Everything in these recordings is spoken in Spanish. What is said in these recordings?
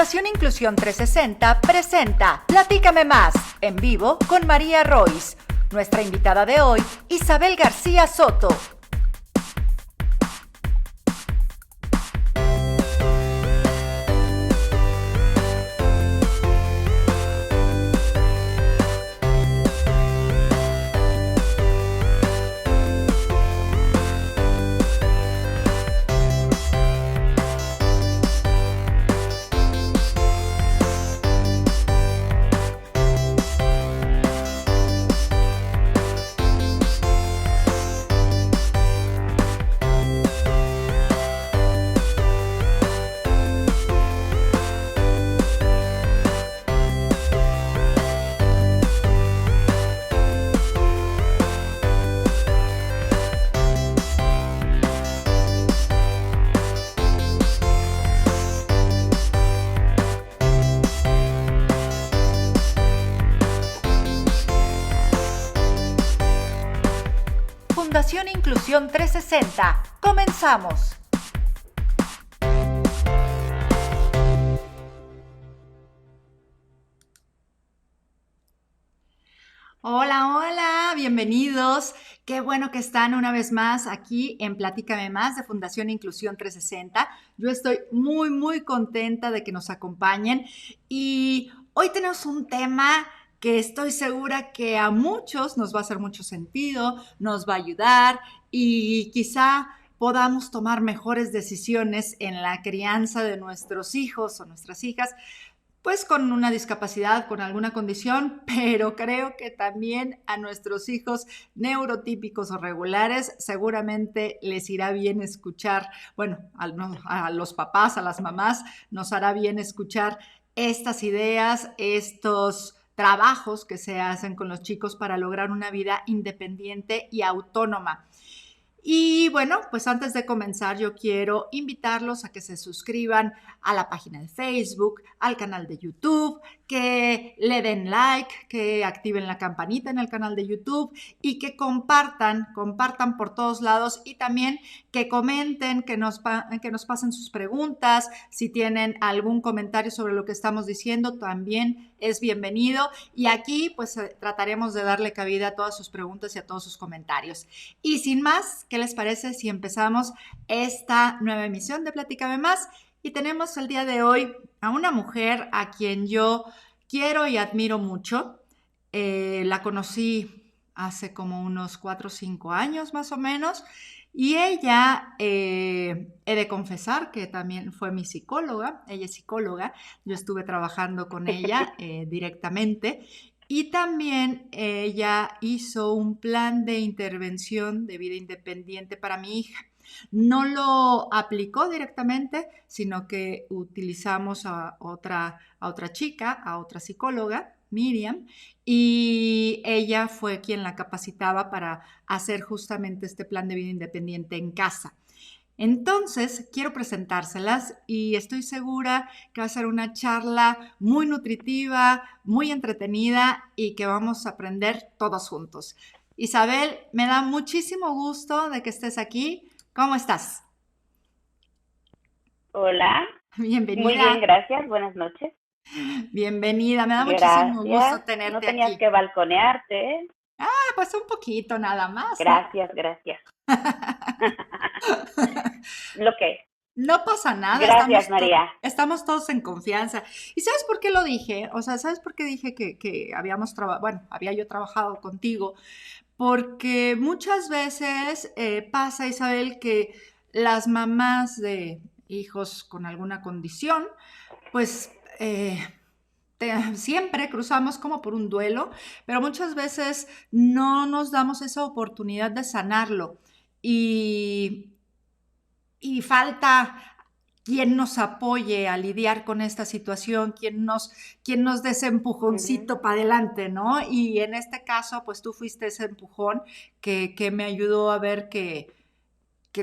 Fundación Inclusión 360 presenta Platícame Más, en vivo con María Royce. Nuestra invitada de hoy, Isabel García Soto. Fundación Inclusión 360. Comenzamos. Hola, hola, bienvenidos. Qué bueno que están una vez más aquí en Platícame Más de Fundación Inclusión 360. Yo estoy muy contenta de que nos acompañen y hoy tenemos un tema que estoy segura que a muchos nos va a hacer mucho sentido, nos va a ayudar y quizá podamos tomar mejores decisiones en la crianza de nuestros hijos o nuestras hijas, pues con una discapacidad, con alguna condición, pero creo que también a nuestros hijos neurotípicos o regulares seguramente les irá bien escuchar, bueno, a los papás, a las mamás, nos hará bien escuchar estas ideas, estos trabajos que se hacen con los chicos para lograr una vida independiente y autónoma. Y bueno, pues antes de comenzar yo quiero invitarlos a que se suscriban a la página de Facebook, al canal de YouTube, que le den like, que activen la campanita en el canal de YouTube y que compartan por todos lados y también que comenten, que nos pasen sus preguntas. Si tienen algún comentario sobre lo que estamos diciendo, también es bienvenido. Y aquí pues trataremos de darle cabida a todas sus preguntas y a todos sus comentarios. Y sin más, ¿qué les parece si empezamos esta nueva emisión de Platícame Más? Y tenemos el día de hoy a una mujer a quien yo quiero y admiro mucho. La conocí hace como unos 4 o 5 años más o menos. Y ella, he de confesar que también fue mi psicóloga. Ella es psicóloga. Yo estuve trabajando con ella directamente. Y también ella hizo un plan de intervención de vida independiente para mi hija. No lo aplicó directamente, sino que utilizamos a otra chica, a otra psicóloga, Miriam, y ella fue quien la capacitaba para hacer justamente este plan de vida independiente en casa. Entonces, quiero presentárselas y estoy segura que va a ser una charla muy nutritiva, muy entretenida y que vamos a aprender todos juntos. Isabel, me da muchísimo gusto de que estés aquí. ¿Cómo estás? Hola, muy Bienvenida. bien, gracias. Buenas noches. Bienvenida, me da muchísimo gusto Gracias. No tenerte tenías aquí. que balconearte, ¿eh? Pues un poquito nada más, ¿no? Gracias, gracias. Lo que. No pasa nada, Gracias, María. estamos todos en confianza. ¿Y sabes por qué lo dije? O sea, ¿sabes por qué dije que había yo trabajado contigo? Porque muchas veces pasa, Isabel, que las mamás de hijos con alguna condición, pues siempre cruzamos como por un duelo, pero muchas veces no nos damos esa oportunidad de sanarlo y falta quien nos apoye a lidiar con esta situación, quien nos dé ese Ujú. empujoncito para adelante, ¿no? Y en este caso, pues tú fuiste ese empujón que me ayudó a ver que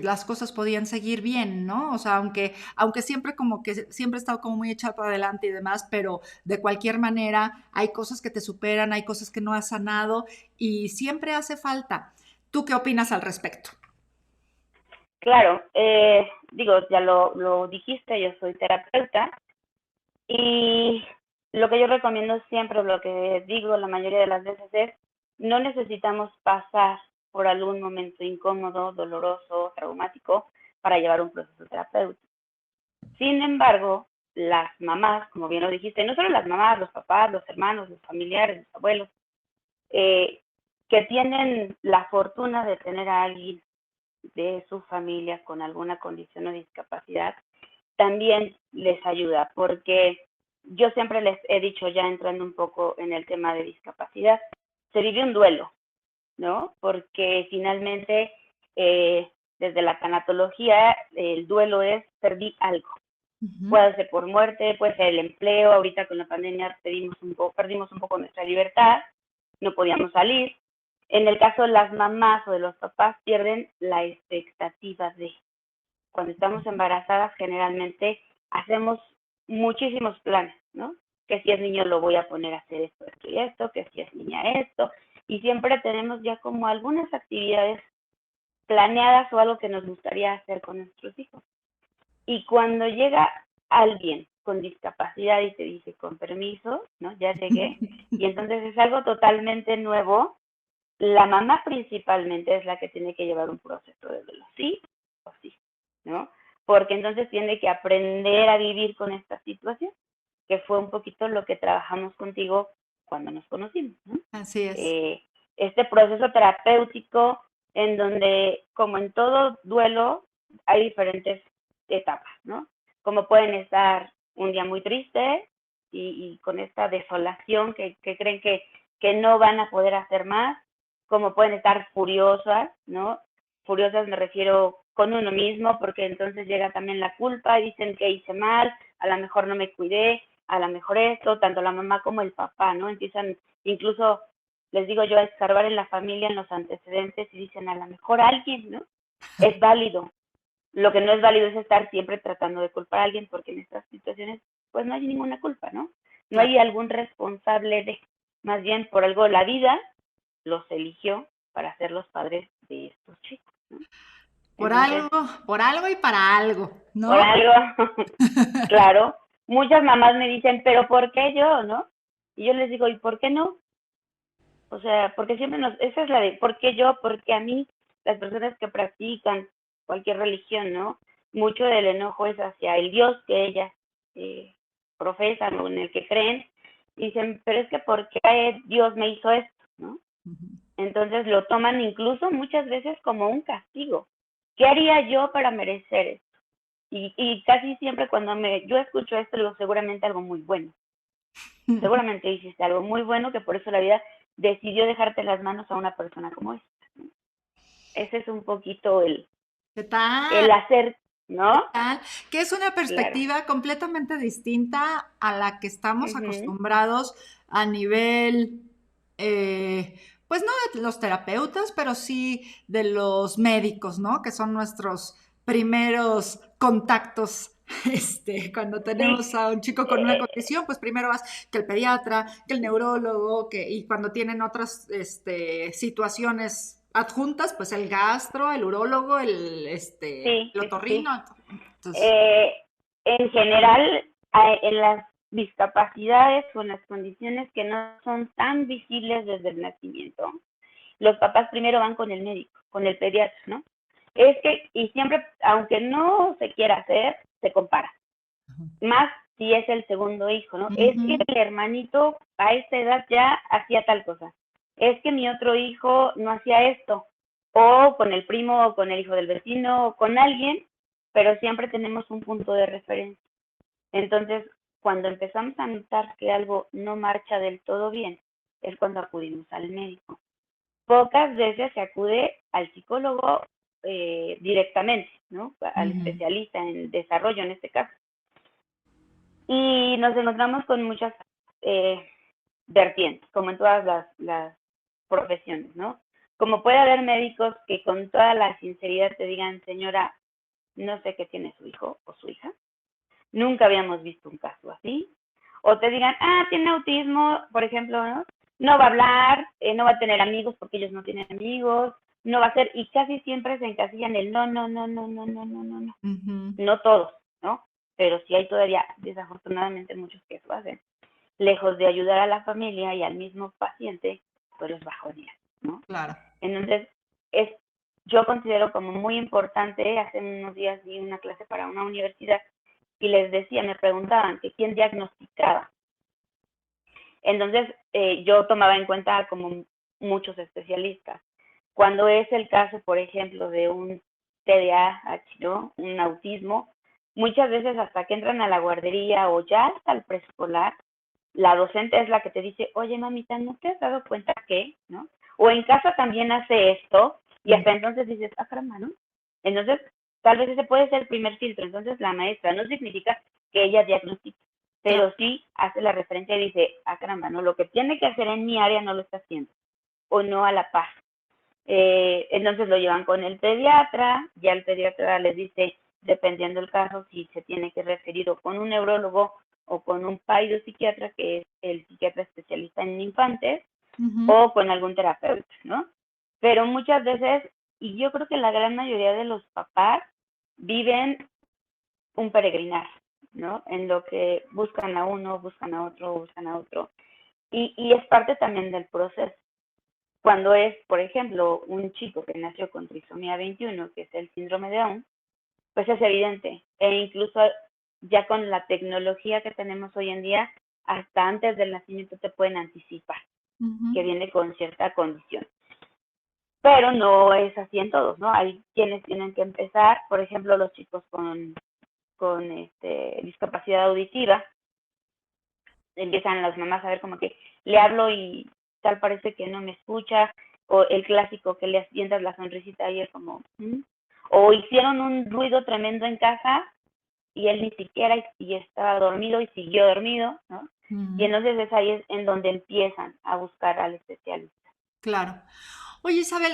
las cosas podían seguir bien, ¿no? O sea, aunque siempre como que siempre he estado como muy echado para adelante y demás, pero de cualquier manera hay cosas que te superan, hay cosas que no has sanado y siempre hace falta. ¿Tú qué opinas al respecto? Claro, digo, ya lo dijiste, yo soy terapeuta Y lo que yo recomiendo siempre, lo que digo la mayoría de las veces es, no necesitamos pasar por algún momento incómodo, doloroso, traumático para llevar un proceso terapéutico. Sin embargo, las mamás, como bien lo dijiste, no solo las mamás, los papás, los hermanos, los familiares, los abuelos, eh, que tienen la fortuna de tener a alguien de su familia con alguna condición o discapacidad, también les ayuda, porque yo siempre les he dicho, ya entrando un poco en el tema de discapacidad, se vive un duelo, ¿no? Porque finalmente, desde la tanatología, el duelo es perdí algo. Ujú. Puede ser por muerte, puede ser el empleo, ahorita con la pandemia perdimos un poco nuestra libertad, no podíamos salir. En el caso de las mamás o de los papás, pierden la expectativa de, cuando estamos embarazadas generalmente hacemos muchísimos planes, ¿no? Que si es niño lo voy a poner a hacer esto, esto y esto, que si es niña esto, y siempre tenemos ya como algunas actividades planeadas o algo que nos gustaría hacer con nuestros hijos. Y cuando llega alguien con discapacidad y te dice con permiso, ¿no? Ya llegué, y entonces es algo totalmente nuevo, la mamá principalmente es la que tiene que llevar un proceso de duelo, sí o sí, ¿no? Porque entonces tiene que aprender a vivir con esta situación, que fue un poquito lo que trabajamos contigo cuando nos conocimos, ¿no? Así es. Eh, este proceso terapéutico en donde, como en todo duelo, hay diferentes etapas, ¿no? Como pueden estar un día muy triste y con esta desolación que creen que no van a poder hacer más, como pueden estar furiosas, ¿no? Furiosas me refiero con uno mismo, porque entonces llega también la culpa y dicen que hice mal, a lo mejor no me cuidé, a lo mejor esto, tanto la mamá como el papá, ¿no? Empiezan incluso, les digo yo, a escarbar en la familia, en los antecedentes y dicen, a lo mejor alguien, ¿no? Es válido. Lo que no es válido es estar siempre tratando de culpar a alguien, porque en estas situaciones, pues no hay ninguna culpa, ¿no? No Claro. hay algún responsable de, más bien por algo la vida los eligió para ser los padres de estos chicos, ¿no? Entonces, Por algo y para algo, por ¿no? algo, claro, muchas mamás me dicen, pero ¿por qué yo, no? Y yo les digo, ¿y por qué no? O sea, porque siempre esa es la de, ¿por qué yo? Porque a mí, las personas que practican cualquier religión, ¿no? Mucho del enojo es hacia el Dios que ellas eh, profesan o en el que creen. Dicen, pero es que ¿por qué Dios me hizo esto, no? Ujú. Entonces lo toman incluso muchas veces como un castigo. ¿Qué haría yo para merecer esto? Y casi siempre cuando yo escucho esto, digo, seguramente algo muy bueno. Seguramente hiciste algo muy bueno que por eso la vida decidió dejarte en las manos a una persona como esta. Ese es un poquito ¿Qué tal? el hacer, ¿no? Tal, que es una Claro. perspectiva completamente distinta a la que estamos Ujú. acostumbrados a nivel, pues no de los terapeutas, pero sí de los médicos, ¿no? Que son nuestros primeros contactos. Cuando tenemos Sí, a un chico con una condición, pues primero vas que el pediatra, que el neurólogo, y cuando tienen otras situaciones adjuntas, pues el gastro, el urólogo, sí, el sí, sí, sí. otorrino. Entonces, Eh, en general, en las discapacidades o en las condiciones que no son tan visibles desde el nacimiento, los papás primero van con el médico, con el pediatra, ¿no? Es que, y siempre, aunque no se quiera hacer, se compara. Más si es el segundo hijo, ¿no? Es que ujú, el hermanito a esta edad ya hacía tal cosa. Es que mi otro hijo no hacía esto. O con el primo, o con el hijo del vecino, o con alguien, pero siempre tenemos un punto de referencia. Entonces, cuando empezamos a notar que algo no marcha del todo bien, es cuando acudimos al médico. Pocas veces se acude al psicólogo directamente, ¿no? Al ujú. especialista en desarrollo en este caso. Y nos encontramos con muchas eh, vertientes, como en todas las profesiones, ¿no? Como puede haber médicos que con toda la sinceridad te digan, señora, no sé qué tiene su hijo o su hija, nunca habíamos visto un caso así, o te digan, tiene autismo, por ejemplo, ¿no? No va a hablar, no va a tener amigos porque ellos no tienen amigos, no va a ser, y casi siempre se encasillan el no, no, no, no, no, no, no, no, no, Ujú. no todos, ¿no? pero sí hay todavía, desafortunadamente, muchos que eso hacen. Lejos de ayudar a la familia y al mismo paciente, pues los bajonean, ¿no? Claro. Entonces, es, yo considero como muy importante, hace unos días di una clase para una universidad y les decía, me preguntaban que quién diagnosticaba. Entonces, yo tomaba en cuenta como muchos especialistas. Cuando es el caso, por ejemplo, de un TDAH, ¿no? Un autismo, muchas veces hasta que entran a la guardería o ya hasta el preescolar, la docente es la que te dice, oye, mamita, ¿no te has dado cuenta que, no? O en casa también hace esto, y hasta entonces dices, ah, caramba, ¿no? Entonces, tal vez ese puede ser el primer filtro. Entonces, la maestra no significa que ella diagnostique, Claro. pero sí hace la referencia y dice, ah, caramba, ¿no? Lo que tiene que hacer en mi área no lo está haciendo, o no a la par. Entonces lo llevan con el pediatra, ya el pediatra les dice, dependiendo del caso, si se tiene que referir o con un neurólogo o con un psiquiatra, que es el psiquiatra especialista en infantes, Ujú. o con algún terapeuta, ¿no? Pero muchas veces, y yo creo que la gran mayoría de los papás viven un peregrinar, ¿no? En lo que buscan a uno, buscan a otro, buscan a otro. Y es parte también del proceso. Cuando es, por ejemplo, un chico que nació con trisomía 21, que es el síndrome de Down, pues es evidente. E incluso ya con la tecnología que tenemos hoy en día, hasta antes del nacimiento te pueden anticipar que Ujú. viene con cierta condición. Pero no es así en todos, ¿no? Hay quienes tienen que empezar, por ejemplo, los chicos con discapacidad auditiva, empiezan las mamás a ver como que le hablo y tal parece que no me escucha, o el clásico que le asientas la sonrisita y es como, ¿mm? O hicieron un ruido tremendo en casa y él ni siquiera y estaba dormido y siguió dormido, ¿no? Y Ujú. entonces es ahí en donde empiezan a buscar al especialista. Claro. Oye, Isabel,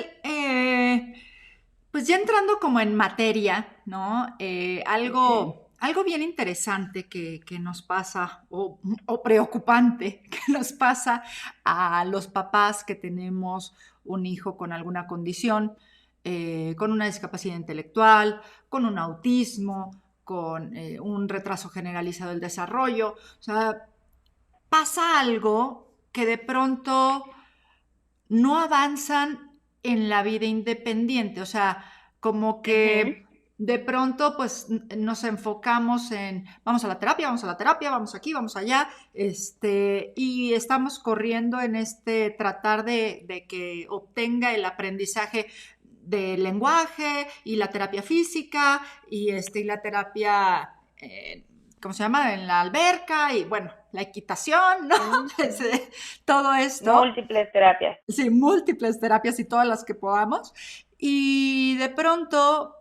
pues ya entrando como en materia, ¿no? Okay. Algo bien interesante que nos pasa, o preocupante que nos pasa a los papás que tenemos un hijo con alguna condición, con una discapacidad intelectual, con un autismo, con un retraso generalizado del desarrollo. O sea, pasa algo que de pronto no avanzan en la vida independiente, o sea, como Uh-huh. que de pronto pues nos enfocamos en vamos a la terapia, vamos a la terapia, vamos aquí, vamos allá, y estamos corriendo en este tratar de que obtenga el aprendizaje del lenguaje y la terapia física y la terapia ¿cómo se llama? En la alberca y bueno, la equitación, ¿no? Uh-huh. Todo esto. Múltiples terapias. Sí, múltiples terapias y todas las que podamos. Y de pronto,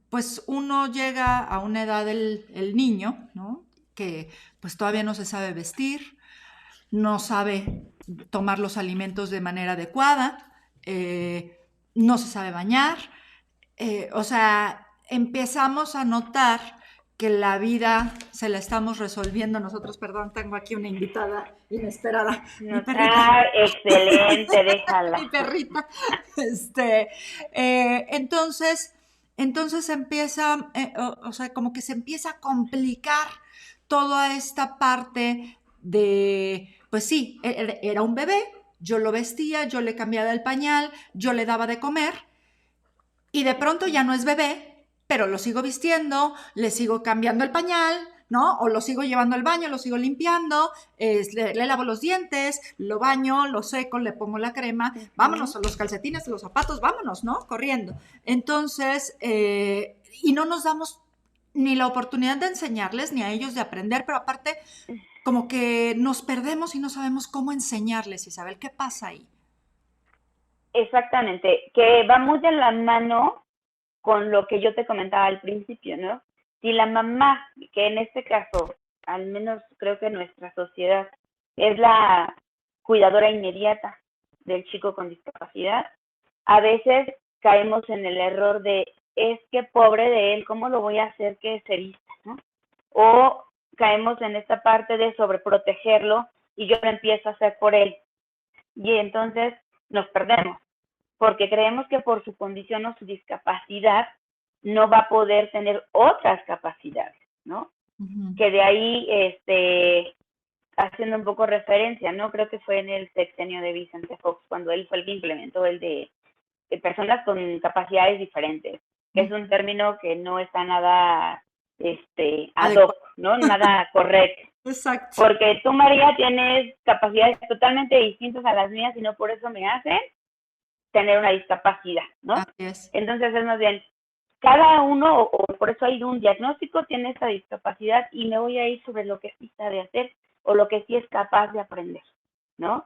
pues uno llega a una edad del niño, ¿no? Que pues todavía no se sabe vestir, no sabe tomar los alimentos de manera adecuada, no se sabe bañar, o sea, empezamos a notar que la vida se la estamos resolviendo nosotros. Perdón, tengo aquí una invitada inesperada, mi No, perrita. ah, excelente, déjala. Mi perrita. Este, entonces, entonces empieza, o sea, como que se empieza a complicar toda esta parte de, pues sí, era un bebé, yo lo vestía, yo le cambiaba el pañal, yo le daba de comer, y de pronto ya no es bebé, pero lo sigo vistiendo, le sigo cambiando el pañal, ¿no? O lo sigo llevando al baño, lo sigo limpiando, le lavo los dientes, lo baño, lo seco, le pongo la crema, vámonos Uh-huh. a los calcetines, a los zapatos, vámonos, ¿no? Corriendo. Entonces, y no nos damos ni la oportunidad de enseñarles, ni a ellos de aprender, pero aparte, como que nos perdemos y no sabemos cómo enseñarles, Isabel. ¿Qué pasa ahí? Exactamente, que va muy de la mano con lo que yo te comentaba al principio, ¿no? Si la mamá, que en este caso, al menos creo que nuestra sociedad, es la cuidadora inmediata del chico con discapacidad, a veces caemos en el error de, es que pobre de él, ¿cómo lo voy a hacer que se vista, ¿no? O caemos en esta parte de sobreprotegerlo y yo lo empiezo a hacer por él. Y entonces nos perdemos porque creemos que por su condición o su discapacidad no va a poder tener otras capacidades. ¿no? Ujú. Que de ahí, haciendo un poco referencia, ¿no? Creo que fue en el sexenio de Vicente Fox, cuando él fue el que implementó el de personas con capacidades diferentes, que es un término que no está nada ad hoc, Adecuado. ¿no? Nada correcto. Exacto. Porque tú, María, tienes capacidades totalmente distintas a las mías y no por eso me hacen tener una discapacidad, ¿no? Así es. Entonces es más bien, cada uno, o por eso hay un diagnóstico, tiene esta discapacidad y me voy a ir sobre lo que sí sabe hacer o lo que sí es capaz de aprender, ¿no?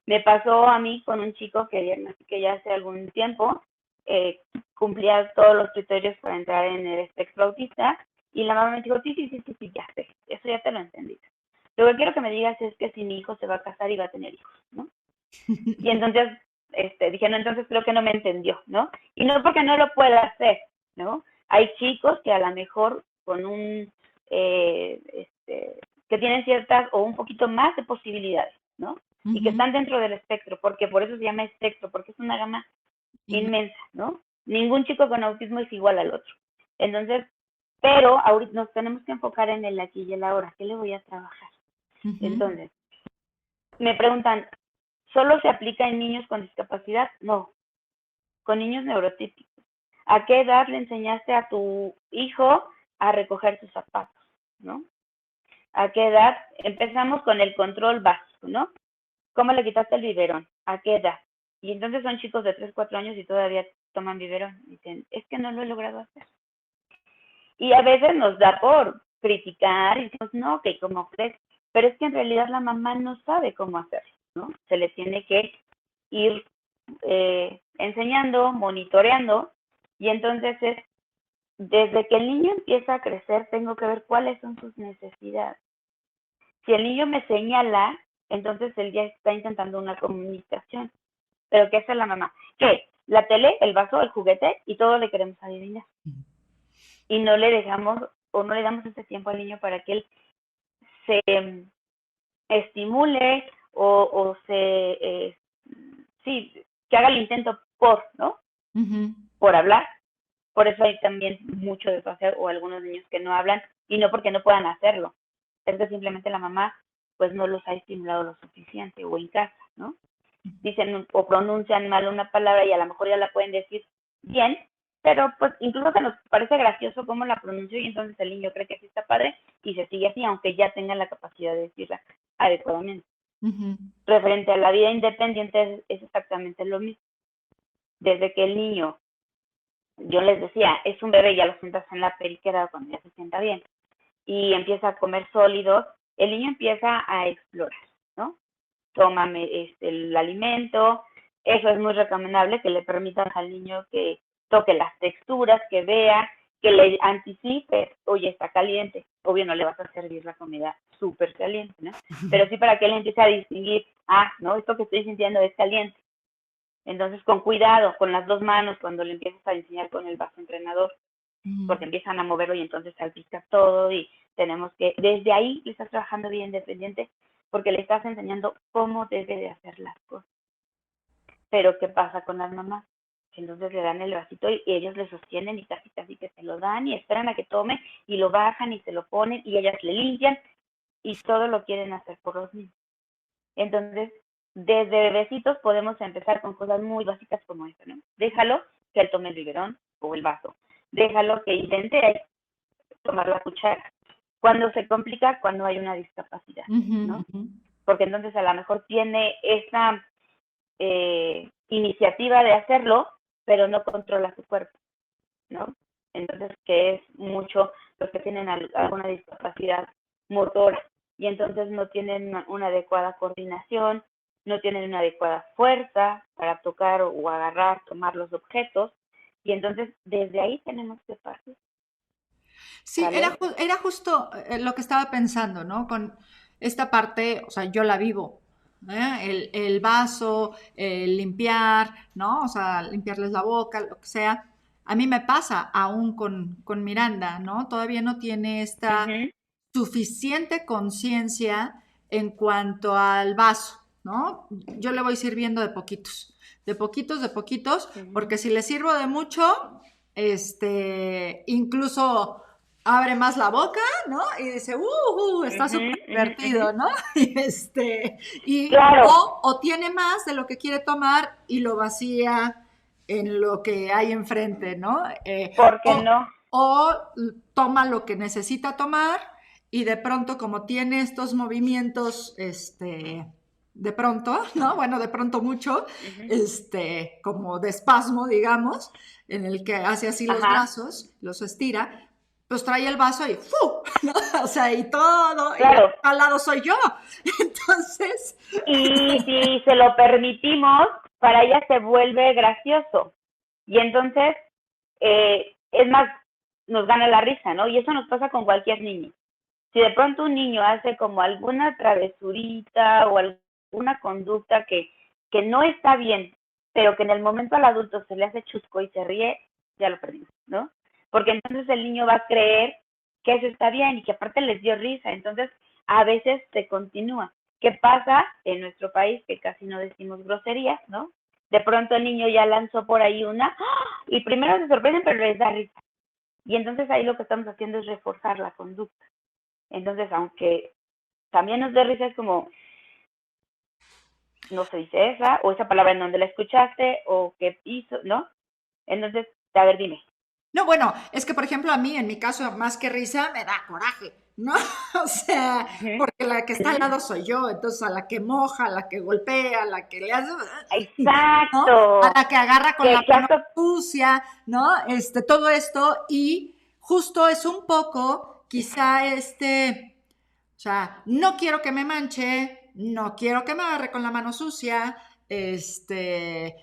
Me pasó a mí con un chico que diagnostiqué ya hace algún tiempo, cumplía todos los criterios para entrar en el espectro autista y la mamá me dijo, sí, ya sé, eso ya te lo entendí. Lo que quiero que me digas es que si mi hijo se va a casar y va a tener hijos, ¿no? Y entonces dije, no, entonces creo que no me entendió, ¿no? Y no porque no lo pueda hacer, ¿no? Hay chicos que a lo mejor con que tienen ciertas o un poquito más de posibilidades, ¿no? Y que Ujú. están dentro del espectro, porque por eso se llama espectro, porque es una gama inmensa, ¿no? Ningún chico con autismo es igual al otro. Entonces, pero ahorita nos tenemos que enfocar en el aquí y el ahora. ¿Qué le voy a trabajar? Ujú. Entonces, me preguntan, ¿solo se aplica en niños con discapacidad? No, con niños neurotípicos. ¿A qué edad le enseñaste a tu hijo a recoger tus zapatos? ¿No? ¿A qué edad? Empezamos con el control básico, ¿no? ¿Cómo le quitaste el biberón? ¿A qué edad? Y entonces son chicos de 3, 4 años y todavía toman biberón. Dicen, es que no lo he logrado hacer. Y a veces nos da por criticar y decimos, no, que como crees, pero es que en realidad la mamá no sabe cómo hacerlo, ¿no? Se le tiene que ir enseñando, monitoreando, y entonces es, desde que el niño empieza a crecer, tengo que ver cuáles son sus necesidades. Si el niño me señala, entonces él ya está intentando una comunicación. Pero ¿qué hace la mamá? ¿Qué? La tele, el vaso, el juguete, y todo le queremos adivinar. Y no le dejamos, o no le damos ese tiempo al niño para que él se estimule o sí, que haga el intento por, ¿no? Ujú. Por hablar. Por eso hay también mucho desfase o algunos niños que no hablan y no porque no puedan hacerlo. Es que simplemente la mamá pues no los ha estimulado lo suficiente o en casa, ¿no? Dicen o pronuncian mal una palabra y a lo mejor ya la pueden decir bien, pero pues incluso que nos parece gracioso cómo la pronunció y entonces el niño cree que sí está padre y se sigue así, aunque ya tenga la capacidad de decirla adecuadamente. Ujú. Referente a la vida independiente es exactamente lo mismo. Desde que el niño, yo les decía, es un bebé, ya lo sientas en la periquera cuando ya se sienta bien y empieza a comer sólidos, el niño empieza a explorar, ¿no? Tómame el alimento, eso es muy recomendable, que le permitan al niño que toque las texturas, que vea, que le anticipes, oye, está caliente, obvio no le vas a servir la comida súper caliente, ¿no? Pero sí para que él empiece a distinguir, no, esto que estoy sintiendo es caliente. Entonces, con cuidado, con las dos manos, cuando le empiezas a enseñar con el vaso entrenador, Ujú. porque empiezan a moverlo y entonces salpica todo y tenemos que, desde ahí le estás trabajando bien independiente porque le estás enseñando cómo debe de hacer las cosas. Pero ¿qué pasa con las mamás? Entonces le dan el vasito y ellos le sostienen y casi que se lo dan y esperan a que tome y lo bajan y se lo ponen y ellas le limpian y todo lo quieren hacer por los niños. Entonces, desde bebecitos podemos empezar con cosas muy básicas como esto, ¿no? Déjalo que él tome el biberón o el vaso. Déjalo que intente tomar la cuchara. Cuando se complica, cuando hay una discapacidad, Ujú. ¿no? Ujú. Porque entonces a lo mejor tiene esa iniciativa de hacerlo, pero no controla su cuerpo, ¿no? Entonces, que es mucho los que tienen alguna discapacidad motora y entonces no tienen una adecuada coordinación, no tienen una adecuada fuerza para tocar o agarrar, tomar los objetos y entonces desde ahí tenemos que partir, Sí, era, ¿sale? era justo lo que estaba pensando, ¿no? Con esta parte, o sea, yo la vivo, ¿eh? El vaso, el limpiar, ¿no? O sea, limpiarles la boca, lo que sea. A mí me pasa aún con Miranda, ¿no? Todavía no tiene Uh esta -huh. suficiente conciencia en cuanto al vaso, ¿no? Yo le voy sirviendo de poquitos, Uh -huh. porque si le sirvo de mucho, incluso abre más la boca, ¿no? Y dice, está Ujú, súper ujú, ujú. divertido, ¿no? Claro, O tiene más de lo que quiere tomar y lo vacía en lo que hay enfrente, ¿no? ¿por qué no? O toma lo que necesita tomar y de pronto, como tiene estos movimientos, de pronto, ¿no? Bueno, de pronto mucho, Ujú. como de espasmo, digamos, en el que hace así los Ajá, brazos, los estira, pues trae el vaso y ¡fu! ¿No? O sea, y todo, y claro. al lado soy yo. Entonces, Y si se lo permitimos, para ella se vuelve gracioso. Y entonces, es más, nos gana la risa, ¿no? Y eso nos pasa con cualquier niño. Si de pronto un niño hace como alguna travesurita o alguna conducta que no está bien, pero que en el momento al adulto se le hace chusco y se ríe, ya lo perdimos, ¿no? Porque entonces el niño va a creer que eso está bien y que aparte les dio risa, entonces a veces se continúa. ¿Qué pasa en nuestro país? Que casi no decimos groserías, ¿no? De pronto el niño ya lanzó por ahí una y primero se sorprenden, pero les da risa. Y entonces ahí lo que estamos haciendo es reforzar la conducta. Entonces, aunque también nos dé risa, es como, no se dice esa, o esa palabra en donde la escuchaste, o qué hizo, ¿no? Entonces, a ver, dime. no, bueno, es que por ejemplo a mí, en mi caso, más que risa, me da coraje, ¿no? O sea, porque la que está al lado soy yo, entonces a la que moja, a la que golpea, a la que le hace, ¿no? A Exacto. la que agarra con la Que mano hasta sucia, ¿no? Todo esto y justo es un poco, quizá o sea, no quiero que me manche, no quiero que me agarre con la mano sucia, que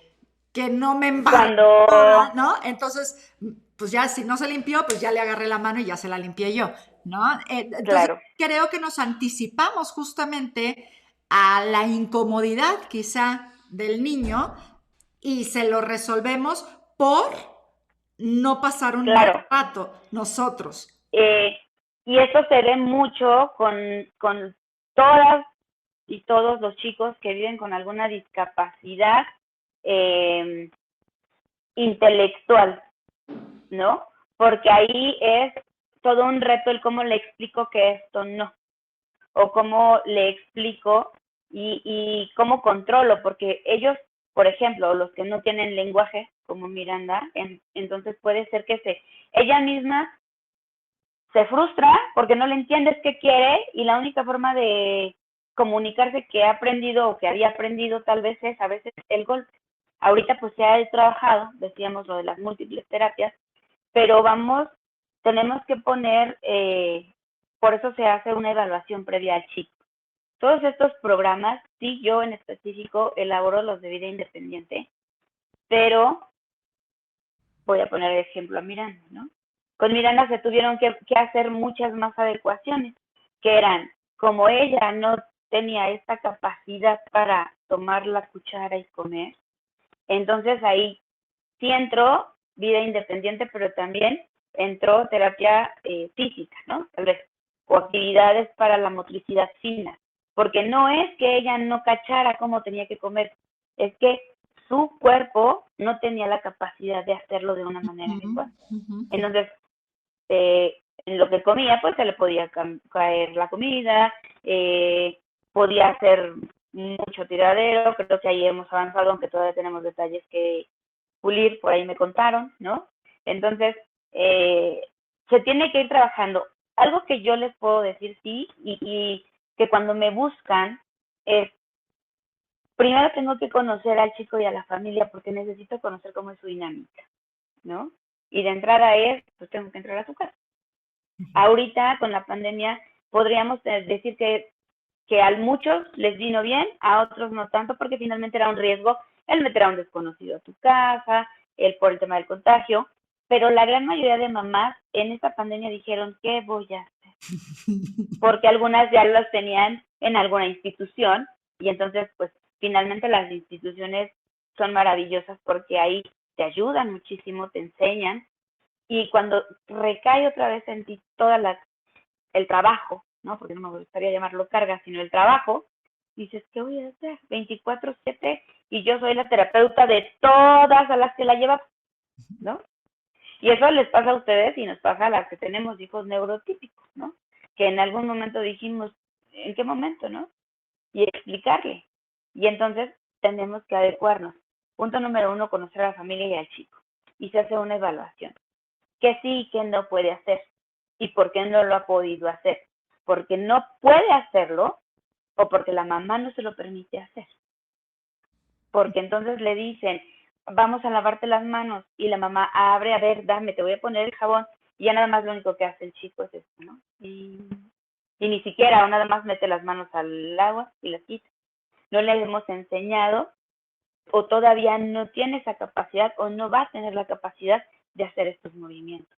no me embarre cuando, toda, ¿no? Entonces, pues ya si no se limpió, pues ya le agarré la mano y ya se la limpié yo, ¿no? Entonces, claro, creo que nos anticipamos justamente a la incomodidad quizá del niño y se lo resolvemos por no pasar un mal claro. rato nosotros. Eh, y esto se ve mucho con todas y todos los chicos que viven con alguna discapacidad eh, intelectual, ¿no? Porque ahí es todo un reto el cómo le explico que esto no, o cómo le explico y cómo controlo, porque ellos, por ejemplo, los que no tienen lenguaje, como Miranda, entonces puede ser que ella misma se frustra porque no le entiendes qué quiere y la única forma de comunicarse que ha aprendido o que había aprendido tal vez es a veces el golpe. Ahorita pues se ha trabajado, decíamos lo de las múltiples terapias, pero tenemos que poner, por eso se hace una evaluación previa al chico. Todos estos programas, sí, yo en específico elaboro los de vida independiente, pero voy a poner de ejemplo a Miranda, ¿no? Con Miranda se tuvieron que hacer muchas más adecuaciones, que eran, como ella no tenía esta capacidad para tomar la cuchara y comer, entonces ahí sí entró vida independiente, pero también entró terapia física, ¿no? Tal vez, o actividades para la motricidad fina, porque no es que ella no cachara cómo tenía que comer, es que su cuerpo no tenía la capacidad de hacerlo de una manera Ujú, adecuada. ujú. Entonces, en lo que comía, pues se le podía caer la comida, podía hacer mucho tiradero, creo que ahí hemos avanzado, aunque todavía tenemos detalles que pulir, por ahí me contaron, ¿no? Entonces, eh, se tiene que ir trabajando. Algo que yo les puedo decir, sí, y que cuando me buscan es, primero tengo que conocer al chico y a la familia porque necesito conocer cómo es su dinámica, ¿no? Y de entrada es, pues tengo que entrar a su casa. Ahorita, con la pandemia, podríamos decir que a muchos les vino bien, a otros no tanto, porque finalmente era un riesgo el meter a un desconocido a tu casa, por el tema del contagio, pero la gran mayoría de mamás en esta pandemia dijeron, ¿qué voy a hacer? Porque algunas ya los tenían en alguna institución y entonces pues finalmente las instituciones son maravillosas porque ahí te ayudan muchísimo, te enseñan y cuando recae otra vez en ti el trabajo, ¿no? Porque no me gustaría llamarlo carga, sino el trabajo, dices, ¿qué voy a hacer? 24/7 y yo soy la terapeuta de todas a las que la llevas, ¿no? Y eso les pasa a ustedes y nos pasa a las que tenemos hijos neurotípicos, ¿no? Que en algún momento dijimos, ¿en qué momento, no? Y explicarle. Y entonces tenemos que adecuarnos. Punto número 1, conocer a la familia y al chico. Y se hace una evaluación. ¿Qué sí y qué no puede hacer? ¿Y por qué no lo ha podido hacer? ¿Porque no puede hacerlo o porque la mamá no se lo permite hacer? Porque entonces le dicen, vamos a lavarte las manos, y la mamá abre, a ver, dame, te voy a poner el jabón, y ya nada más lo único que hace el chico es esto, ¿no? Y ni siquiera, o nada más mete las manos al agua y las quita. No le hemos enseñado, o todavía no tiene esa capacidad, o no va a tener la capacidad de hacer estos movimientos.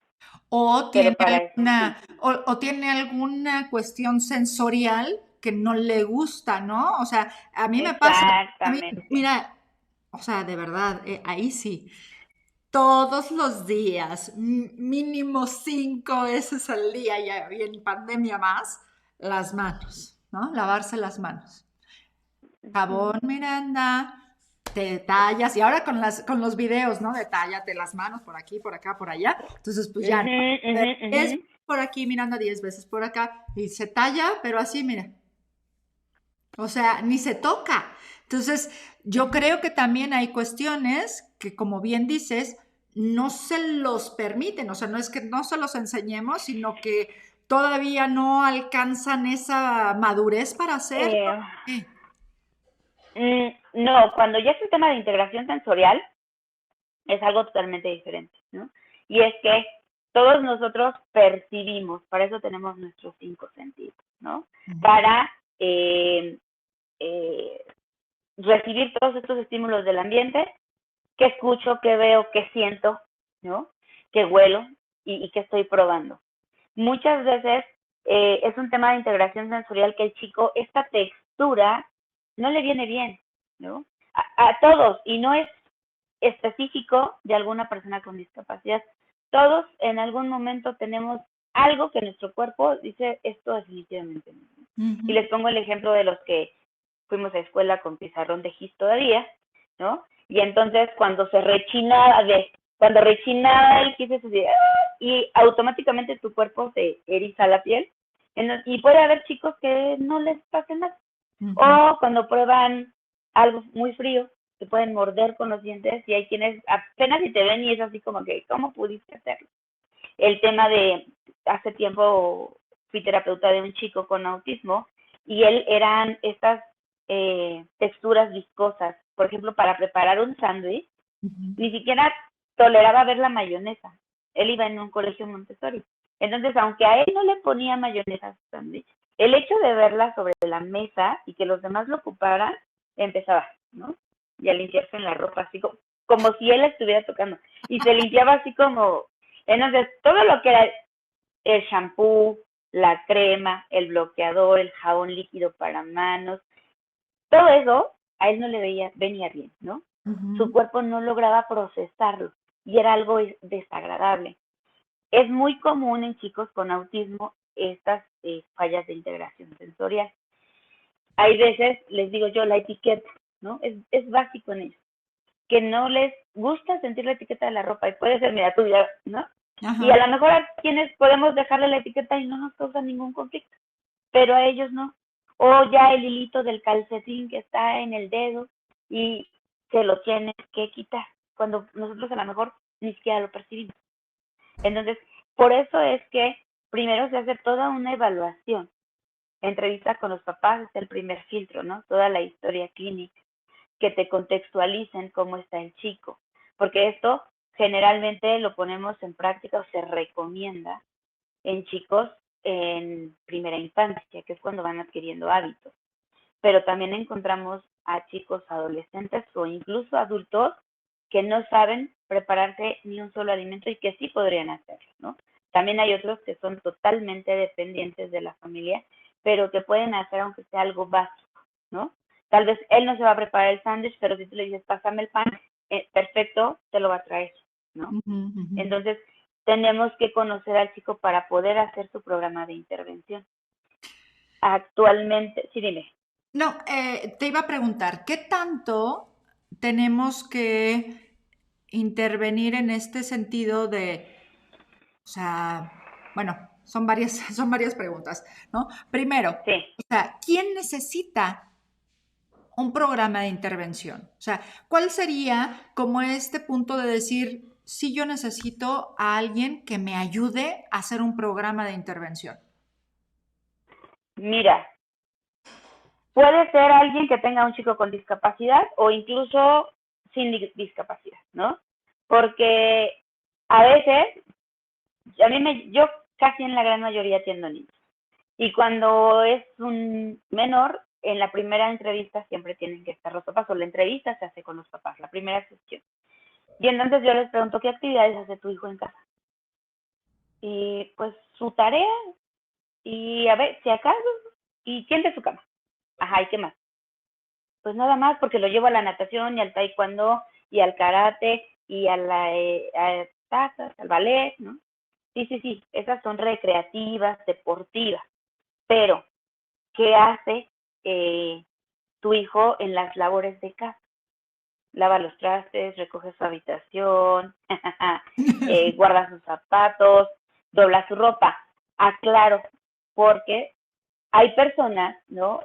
O Pero tiene para eso sí. alguna, o tiene alguna cuestión sensorial que no le gusta, ¿no? O sea, a mí me pasa, a mí, Exactamente. mira, o sea, de verdad, ahí sí, todos los días, mínimo 5 veces al día, y en pandemia más, las manos, ¿no? Lavarse las manos. Jabón, Miranda, te tallas, y ahora con los videos, ¿no? De tállate las manos por aquí, por acá, por allá. Entonces, pues ya, ¿no? Uh-huh, uh-huh, 10 uh-huh. por aquí, Miranda, 10 veces por acá, y se talla, pero así, mira, o sea, ni se toca. Entonces, yo creo que también hay cuestiones que, como bien dices, no se los permiten, o sea, no es que no se los enseñemos, sino que todavía no alcanzan esa madurez para hacerlo. Eh, no, cuando ya es el tema de integración sensorial, es algo totalmente diferente, ¿no? Y es que todos nosotros percibimos, para eso tenemos nuestros 5 sentidos, ¿no? Para eh, eh, recibir todos estos estímulos del ambiente, que escucho, que veo, que siento, ¿no? Que huelo y que estoy probando. Muchas veces es un tema de integración sensorial que el chico, esta textura, no le viene bien, ¿no? A todos, y no es específico de alguna persona con discapacidad. Todos en algún momento tenemos algo que nuestro cuerpo dice, esto definitivamente no. Y les pongo el ejemplo de los que fuimos a escuela con pizarrón de gis todavía, ¿no? Y entonces cuando rechinaba el gis, y automáticamente tu cuerpo se eriza la piel. Y puede haber chicos que no les pase nada. O cuando prueban algo muy frío, se pueden morder con los dientes, y hay quienes apenas si te ven y es así como que, ¿cómo pudiste hacerlo? El tema de, hace tiempo fui terapeuta de un chico con autismo, y él eran estas texturas viscosas. Por ejemplo, para preparar un sándwich, ni siquiera toleraba ver la mayonesa. Él iba en un colegio Montessori. Entonces, aunque a él no le ponía mayonesa a su sándwich, el hecho de verla sobre la mesa y que los demás lo ocuparan, empezaba, ¿no? Y a limpiarse en la ropa, así como si él estuviera tocando. Y se limpiaba así como... Entonces, todo lo que era el shampoo, la crema, el bloqueador, el jabón líquido para manos, todo eso a él no le venía bien, ¿no? Su cuerpo no lograba procesarlo y era algo desagradable. Es muy común en chicos con autismo estas fallas de integración sensorial. Hay veces, les digo yo, la etiqueta, ¿no? Es básico en ellos, que no les gusta sentir la etiqueta de la ropa, y puede ser, mira, tuya, ¿no? Y a Ajá. lo mejor a quienes podemos dejarle la etiqueta y no nos causa ningún conflicto, pero a ellos no. O ya el hilito del calcetín que está en el dedo y se lo tienes que quitar, cuando nosotros a lo mejor ni siquiera lo percibimos. Entonces, por eso es que primero se hace toda una evaluación. Entrevista con los papás es el primer filtro, ¿no? Toda la historia clínica, que te contextualicen cómo está el chico, porque esto generalmente lo ponemos en práctica o se recomienda en chicos en primera infancia, que es cuando van adquiriendo hábitos. Pero también encontramos a chicos adolescentes o incluso adultos que no saben prepararse ni un solo alimento y que sí podrían hacerlo, ¿no? También hay otros que son totalmente dependientes de la familia, pero que pueden hacer aunque sea algo básico, ¿no? Tal vez él no se va a preparar el sándwich, pero si tú le dices, pásame el pan, perfecto, te lo va a traer, ¿no? Entonces, tenemos que conocer al chico para poder hacer su programa de intervención. Actualmente, sí, dime. No, te iba a preguntar, ¿qué tanto tenemos que intervenir en este sentido de, o sea, bueno, son varias, son varias preguntas, ¿no? Primero, Sí. o sea, ¿quién necesita un programa de intervención? O sea, ¿cuál sería como este punto de decir, si yo necesito a alguien que me ayude a hacer un programa de intervención? Mira, puede ser alguien que tenga un chico con discapacidad o incluso sin discapacidad, ¿no? Porque a veces, yo casi en la gran mayoría atiendo niños. Y cuando es un menor, en la primera entrevista siempre tienen que estar los papás, o la entrevista se hace con los papás, la primera sesión. Y entonces yo les pregunto, ¿qué actividades hace tu hijo en casa? Y pues su tarea, y a ver, si acaso, y tiende su cama. Ajá, ¿y qué más? Pues nada más, porque lo llevo a la natación y al taekwondo y al karate y a la tazas, al ballet, ¿no? Sí, sí, sí, esas son recreativas, deportivas, pero ¿qué hace eh, tu hijo en las labores de casa? Lava los trastes, recoge su habitación, guarda sus zapatos, dobla su ropa. Aclaro, porque hay personas, ¿no?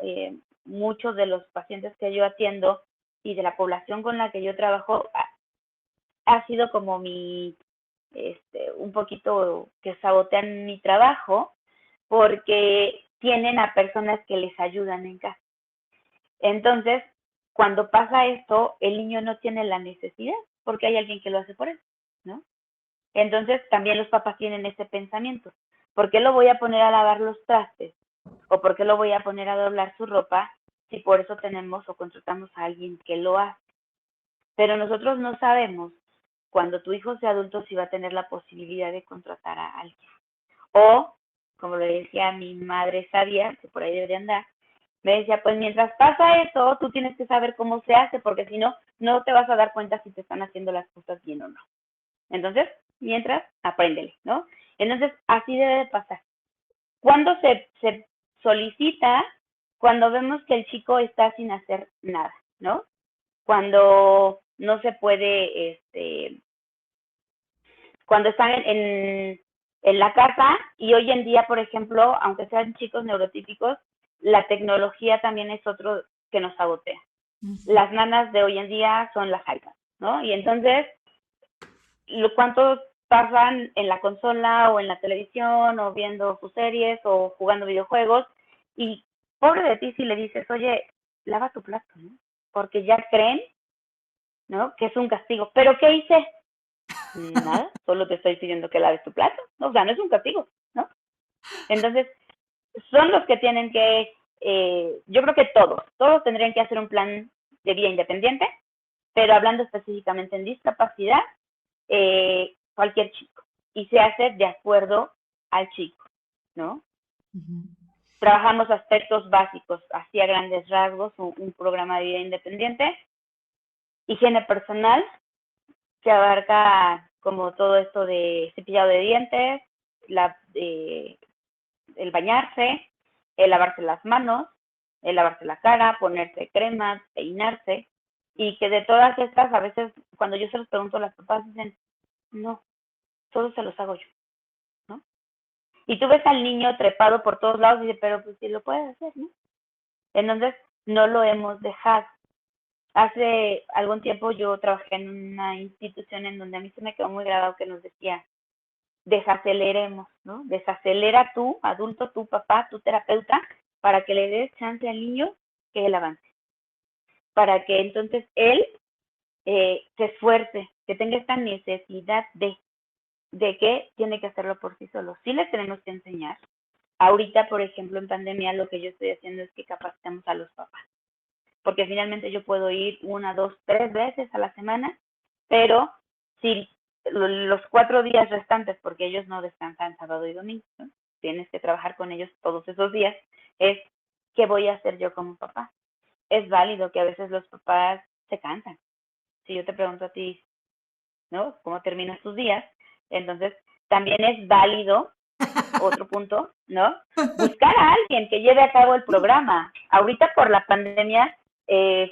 Muchos de los pacientes que yo atiendo y de la población con la que yo trabajo ha sido como un poquito que sabotean mi trabajo porque tienen a personas que les ayudan en casa. Entonces, cuando pasa esto, el niño no tiene la necesidad porque hay alguien que lo hace por él, ¿no? Entonces, también los papás tienen ese pensamiento. ¿Por qué lo voy a poner a lavar los trastes? ¿O por qué lo voy a poner a doblar su ropa si por eso tenemos o contratamos a alguien que lo hace? Pero nosotros no sabemos cuando tu hijo sea adulto si va a tener la posibilidad de contratar a alguien. O, como le decía mi madre sabia, que por ahí debe de andar, me decía, pues mientras pasa eso, tú tienes que saber cómo se hace, porque si no, no te vas a dar cuenta si te están haciendo las cosas bien o no. Entonces, mientras, apréndele, ¿no? Entonces, así debe de pasar. ¿Cuándo se solicita? Cuando vemos que el chico está sin hacer nada, ¿no? Cuando no se puede, cuando están en la casa y hoy en día, por ejemplo, aunque sean chicos neurotípicos, la tecnología también es otro que nos sabotea. Las nanas de hoy en día son las iPads, ¿no? Y entonces, ¿cuántos pasan en la consola o en la televisión o viendo sus series o jugando videojuegos? Y pobre de ti si le dices, oye, lava tu plato, ¿no? Porque ya creen, ¿no? Que es un castigo. ¿Pero qué hice? Nada, solo te estoy pidiendo que laves tu plato, ¿no? O sea, no es un castigo, ¿no? Entonces, son los que tienen que, yo creo que todos tendrían que hacer un plan de vida independiente, pero hablando específicamente en discapacidad, cualquier chico. Y se hace de acuerdo al chico, ¿no? Ujú. Trabajamos aspectos básicos, así a grandes rasgos, un programa de vida independiente, higiene personal, que abarca como todo esto de cepillado de dientes, el bañarse, el lavarse las manos, el lavarse la cara, ponerse crema, peinarse, y que de todas estas, a veces cuando yo se los pregunto a las papás dicen, no, todos se los hago yo, ¿no? Y tú ves al niño trepado por todos lados y dices, pero pues sí lo puedes hacer, ¿no? Entonces, no lo hemos dejado. Hace algún tiempo yo trabajé en una institución en donde a mí se me quedó muy grabado que nos decía, desaceleremos, ¿no? Desacelera tú, adulto, tu papá, tu terapeuta, para que le des chance al niño que él avance. Para que entonces él se esfuerce, que tenga esta necesidad de que tiene que hacerlo por sí solo. Sí les tenemos que enseñar. Ahorita, por ejemplo, en pandemia, lo que yo estoy haciendo es que capacitamos a los papás. Porque finalmente yo puedo ir 1, 2, 3 veces a la semana, pero si los 4 días restantes, porque ellos no descansan sábado y domingo, ¿no? Tienes que trabajar con ellos todos esos días, es ¿qué voy a hacer yo como papá? Es válido que a veces los papás se cansan. Si yo te pregunto a ti, ¿no? ¿Cómo terminas tus días? Entonces, también es válido, otro punto, ¿no? Buscar a alguien que lleve a cabo el programa. Ahorita por la pandemia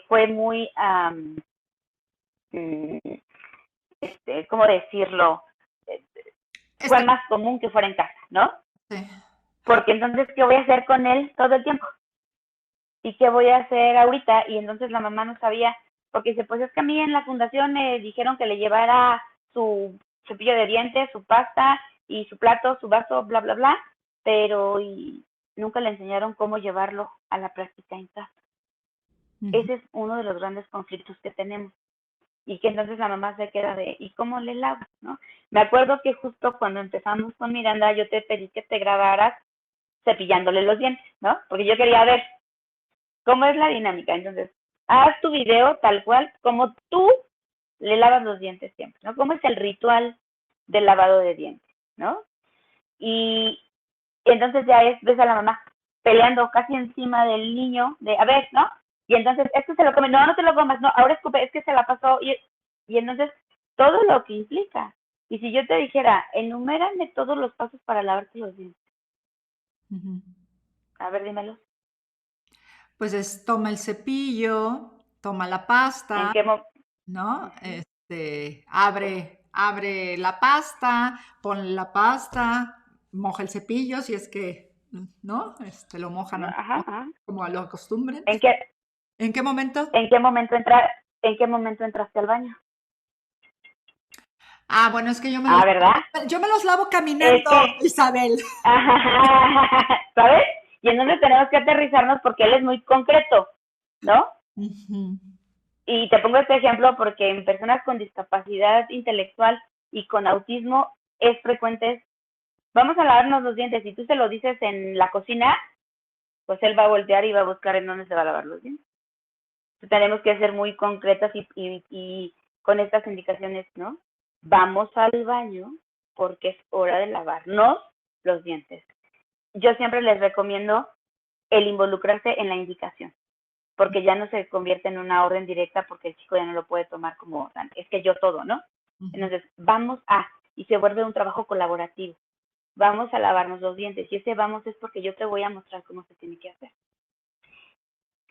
fue muy ¿cómo decirlo? Fue Está, más común que fuera en casa, ¿no? sí. Porque entonces, ¿qué voy a hacer con él todo el tiempo? ¿Y qué voy a hacer ahorita? Y entonces la mamá no sabía, porque dice, pues es que a mí en la fundación me dijeron que le llevara su cepillo de dientes, su pasta y su plato, su vaso, bla, bla, bla, pero nunca le enseñaron cómo llevarlo a la práctica en casa. Ujú. Ese es uno de los grandes conflictos que tenemos. Y que entonces la mamá se queda de, ¿y cómo le lavo? ¿No? Me acuerdo que justo cuando empezamos con Miranda, yo te pedí que te grabaras cepillándole los dientes, ¿no? Porque yo quería ver cómo es la dinámica. Entonces, haz tu video tal cual como tú le lavas los dientes siempre, ¿no? ¿Cómo es el ritual del lavado de dientes, ¿no? Y entonces ya ves a la mamá peleando casi encima del niño, de, a ver, ¿no? Y entonces, es que se lo come, no, no te lo comas, no, ahora escupe, es que se la pasó, y entonces, todo lo que implica. Y si yo te dijera, enumérame todos los pasos para lavarte los dientes, Ujú. a ver, dímelo. Pues toma el cepillo, toma la ¿En pasta, qué momento? ¿no? Uh-huh. Abre la pasta, ponle la pasta, moja el cepillo si es que, ¿no? Lo mojan o Ajá, no, ajá. como lo acostumbren. ¿En qué, ¿En qué momento? en qué momento entra, en qué momento entraste al baño? Ah, bueno, es que Ah, ¿verdad? yo me los lavo Es caminando, que, Isabel. ¿sabes? Y entonces tenemos que aterrizarnos porque él es muy concreto, ¿no? Ujú. Y te pongo este ejemplo porque en personas con discapacidad intelectual y con autismo es frecuente, vamos a lavarnos los dientes. Si tú se lo dices en la cocina, pues él va a voltear y va a buscar en dónde se va a lavar los dientes. Entonces, tenemos que ser muy concretas y con estas indicaciones, ¿no? Vamos al baño porque es hora de lavarnos los dientes. Yo siempre les recomiendo el involucrarse en la indicación, porque ya no se convierte en una orden directa porque el chico ya no lo puede tomar como, es que yo todo, ¿no? Ujú. Entonces, vamos a, y se vuelve un trabajo colaborativo. Vamos a lavarnos los dientes, y ese vamos es porque yo te voy a mostrar cómo se tiene que hacer.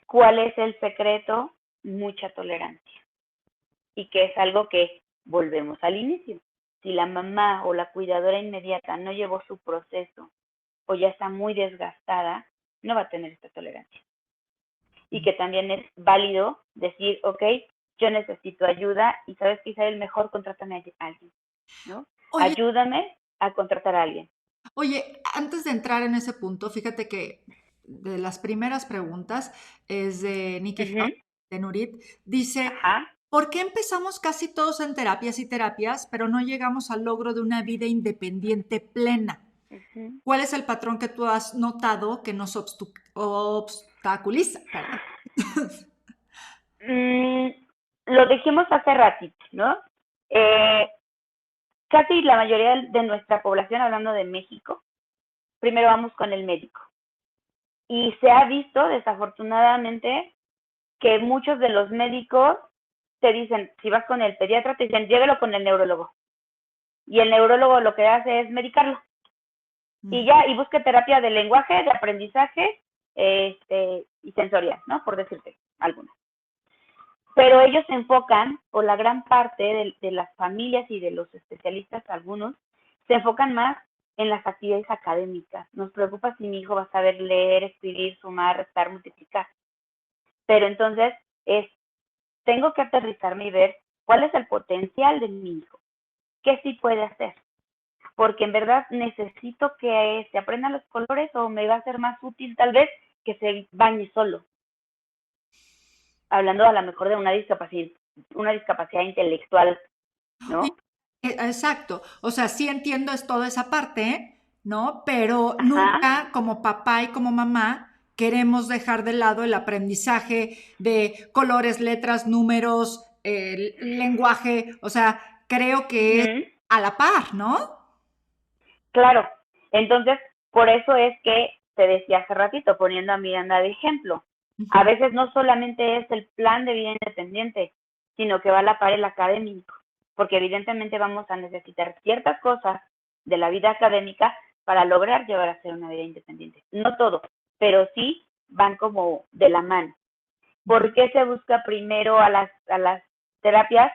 ¿Cuál es el secreto? Mucha tolerancia. Y que es algo que volvemos al inicio. Si la mamá o la cuidadora inmediata no llevó su proceso o ya está muy desgastada, no va a tener esta tolerancia. Y que también es válido decir, ok, yo necesito ayuda y sabes que Isabel, mejor contrátame a alguien, ¿no? Oye, Ayúdame a contratar a alguien. oye, antes de entrar en ese punto, fíjate que de las primeras preguntas es de Nikki Hau, Uh-huh. de Nurit, dice, Ajá. ¿por qué empezamos casi todos en terapias y terapias, pero no llegamos al logro de una vida independiente plena? Uh-huh. ¿Cuál es el patrón que tú has notado que nos obstaculiza? Perdón. Mm, lo dijimos hace ratito, ¿no? Eh, casi la mayoría de nuestra población, hablando de México, primero vamos con el médico. Y se ha visto, desafortunadamente, que muchos de los médicos te dicen, si vas con el pediatra, te dicen, llévelo con el neurólogo. Y el neurólogo lo que hace es medicarlo. Y ya, y busque terapia de lenguaje, de aprendizaje y sensorial, ¿no? Por decirte algunas. Pero ellos se enfocan, o la gran parte de las familias y de los especialistas, algunos, se enfocan más en las actividades académicas. Nos preocupa si mi hijo va a saber leer, escribir, sumar, restar, multiplicar. Pero entonces tengo que aterrizarme y ver cuál es el potencial de mi hijo, qué sí puede hacer, porque en verdad necesito que se aprendan los colores o me va a ser más útil tal vez que se bañe solo, hablando a lo mejor de una discapacidad intelectual, Y- ¿no? Exacto. O sea, sí entiendo es toda esa parte, ¿no? Pero Ajá. nunca como papá y como mamá queremos dejar de lado el aprendizaje de colores, letras, números, el lenguaje. O sea, creo que es Uh-huh. a la par, ¿no? Claro. Entonces, por eso es que te decía hace ratito, poniendo a Miranda de ejemplo. A Ujú. veces no solamente es el plan de vida independiente, sino que va a la par el académico, porque evidentemente vamos a necesitar ciertas cosas de la vida académica para lograr llevar a ser una vida independiente. No todo, pero sí van como de la mano. ¿Por qué se busca primero a las terapias?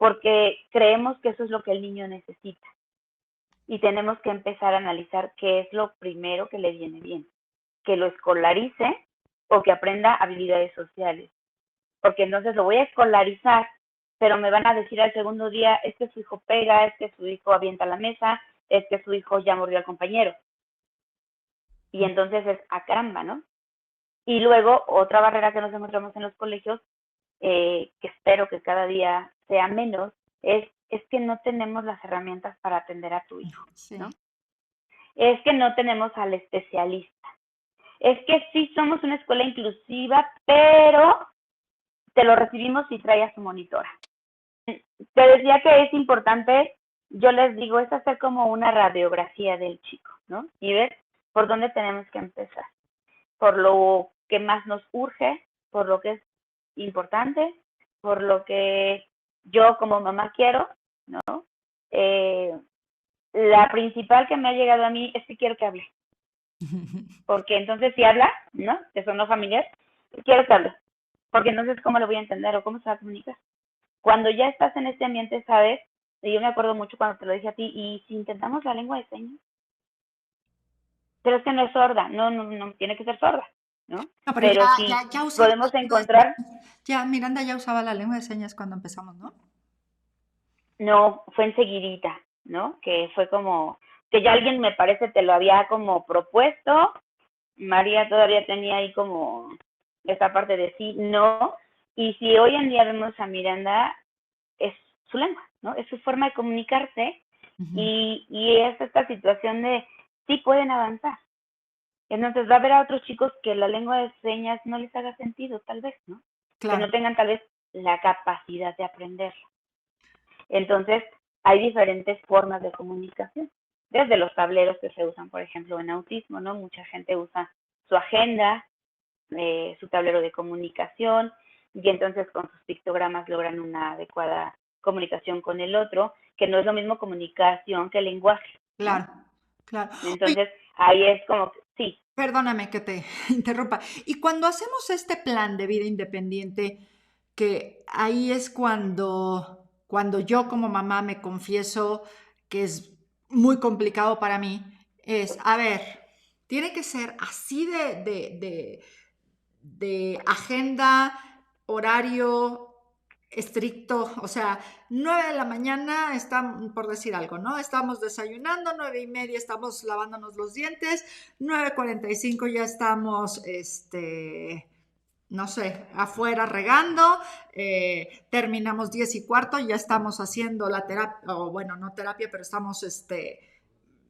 porque creemos que eso es lo que el niño necesita. Y tenemos que empezar a analizar qué es lo primero que le viene bien. Que lo escolarice o que aprenda habilidades sociales. Porque entonces lo voy a escolarizar, pero me van a decir al segundo día, es que su hijo pega, es que su hijo avienta la mesa, es que su hijo ya mordió al compañero. Y entonces es a caramba, ¿no? Y luego, otra barrera que nos encontramos en los colegios, que espero que cada día sea menos, es que no tenemos las herramientas para atender a tu hijo, Sí. ¿no? Es que no tenemos al especialista. Es que sí somos una escuela inclusiva, pero te lo recibimos si trae a su monitora. Te decía que es importante, yo les digo, es hacer como una radiografía del chico, ¿no? Y ver por dónde tenemos que empezar. Por lo que más nos urge, por lo que es importante, por lo que yo como mamá quiero, ¿no? La principal que me ha llegado a mí es que quiero que hable. Porque entonces si habla, ¿no? Que son no familiar, quiero que hable. Porque entonces, ¿cómo lo voy a entender o cómo se va a comunicar? Cuando ya estás en este ambiente, sabes, y yo me acuerdo mucho cuando te lo dije a ti, y si intentamos la lengua de señas, pero es que no es sorda, no tiene que ser sorda, ¿no? No, pero Pero si ya usaba la podemos lengua de encontrar, señas. Ya, Miranda ya usaba la lengua de señas cuando empezamos, ¿no? no, fue enseguidita, ¿no? Que fue como, que ya alguien me parece te lo había como propuesto, María todavía tenía ahí como esa parte de sí, no, y si hoy en día vemos a Miranda, es su lengua, ¿no? Es su forma de comunicarse y es esta situación de sí pueden avanzar. Entonces va a haber a otros chicos que la lengua de señas no les haga sentido, tal vez, ¿no? Que Claro. no tengan tal vez la capacidad de aprenderla. Entonces, hay diferentes formas de comunicación. Desde los tableros que se usan, por ejemplo, en autismo, ¿no? Mucha gente usa su agenda, su tablero de comunicación, y entonces con sus pictogramas logran una adecuada comunicación con el otro, que no es lo mismo comunicación que lenguaje, ¿no? Claro, claro. Oye, Entonces, ahí es como, sí, perdóname que te interrumpa. Y cuando hacemos este plan de vida independiente, que ahí es cuando yo como mamá me confieso que es muy complicado para mí, es, a ver, tiene que ser así de agenda, horario estricto, o sea, 9 de la mañana estamos, por decir algo, ¿no? Estamos desayunando, 9:30 estamos lavándonos los dientes, 9:45 ya estamos, no sé, afuera regando, terminamos 10:15, ya estamos haciendo la terapia, o bueno, no terapia, pero estamos,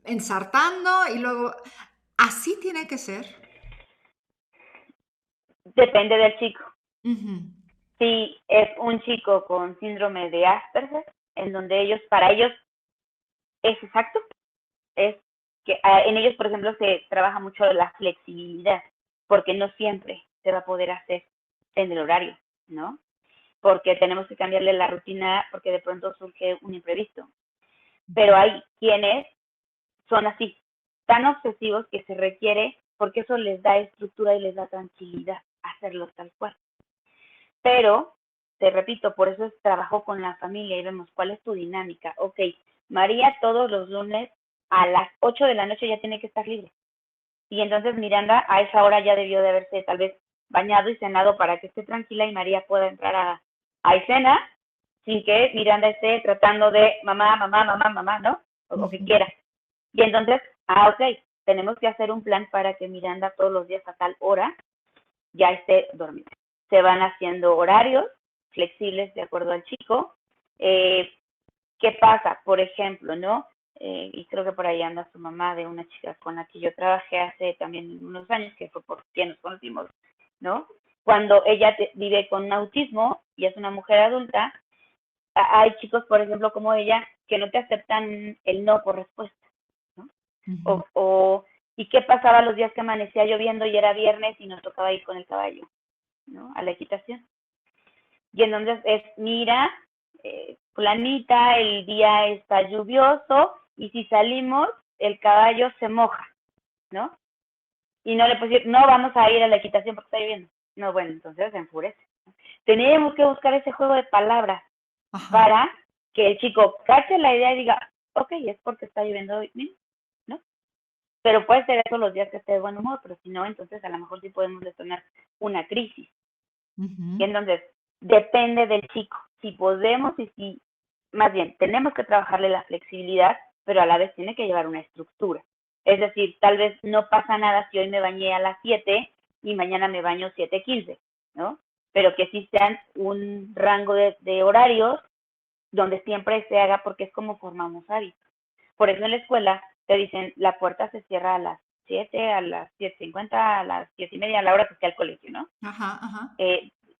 ensartando y luego, así tiene que ser. depende del chico. Ujú. Si es un chico con síndrome de Asperger, en donde ellos, para ellos es exacto, es que en ellos, por ejemplo, se trabaja mucho la flexibilidad, porque no siempre se va a poder hacer en el horario, ¿no? Porque tenemos que cambiarle la rutina porque de pronto surge un imprevisto. Pero hay quienes son así, tan obsesivos que se requiere, porque eso les da estructura y les da tranquilidad hacerlo tal cual. Pero, te repito, por eso es trabajo con la familia y vemos cuál es tu dinámica. Ok, María todos los lunes a las 8 de la noche ya tiene que estar libre. Y entonces Miranda a esa hora ya debió de haberse tal vez bañado y cenado para que esté tranquila y María pueda entrar a escena sin que Miranda esté tratando de mamá, mamá, mamá, mamá, ¿no? O que quiera. Y entonces, ok, tenemos que hacer un plan para que Miranda todos los días a tal hora ya esté dormida. Se van haciendo horarios flexibles de acuerdo al chico. ¿Qué pasa? Por ejemplo, ¿no? Y creo que por ahí anda su mamá de una chica con la que yo trabajé hace también unos años, que fue por quien nos conocimos, ¿no? Cuando ella vive con autismo y es una mujer adulta, hay chicos, por ejemplo, como ella, que no te aceptan el no por respuesta, ¿no? Ujú. ¿Y qué pasaba los días que amanecía lloviendo y era viernes y nos tocaba ir con el caballo, ¿no? A la equitación. Y entonces es, mira, planita, el día está lluvioso y si salimos, el caballo se moja, ¿no? Y no le puedo decir, no vamos a ir a la equitación porque está lloviendo. No, bueno, entonces se enfurece. Tenemos que buscar ese juego de palabras. Ajá. para que el chico cache la idea y diga, ok, es porque está lloviendo hoy, ¿no? Pero puede ser eso los días que esté de buen humor, pero si no, entonces a lo mejor sí podemos detonar una crisis. Y Ujú. entonces, depende del chico. Si podemos y si, más bien, tenemos que trabajarle la flexibilidad, pero a la vez tiene que llevar una estructura. Es decir, tal vez no pasa nada si hoy me bañé a las 7 y mañana me baño 7:15, ¿no? Pero que sí sean un rango de horarios donde siempre se haga porque es como formamos hábitos. Por eso en la escuela te dicen, la puerta se cierra a las 7, a las 7:50, a las 10:30, a la hora que esté al colegio, ¿no? Ajá, ajá.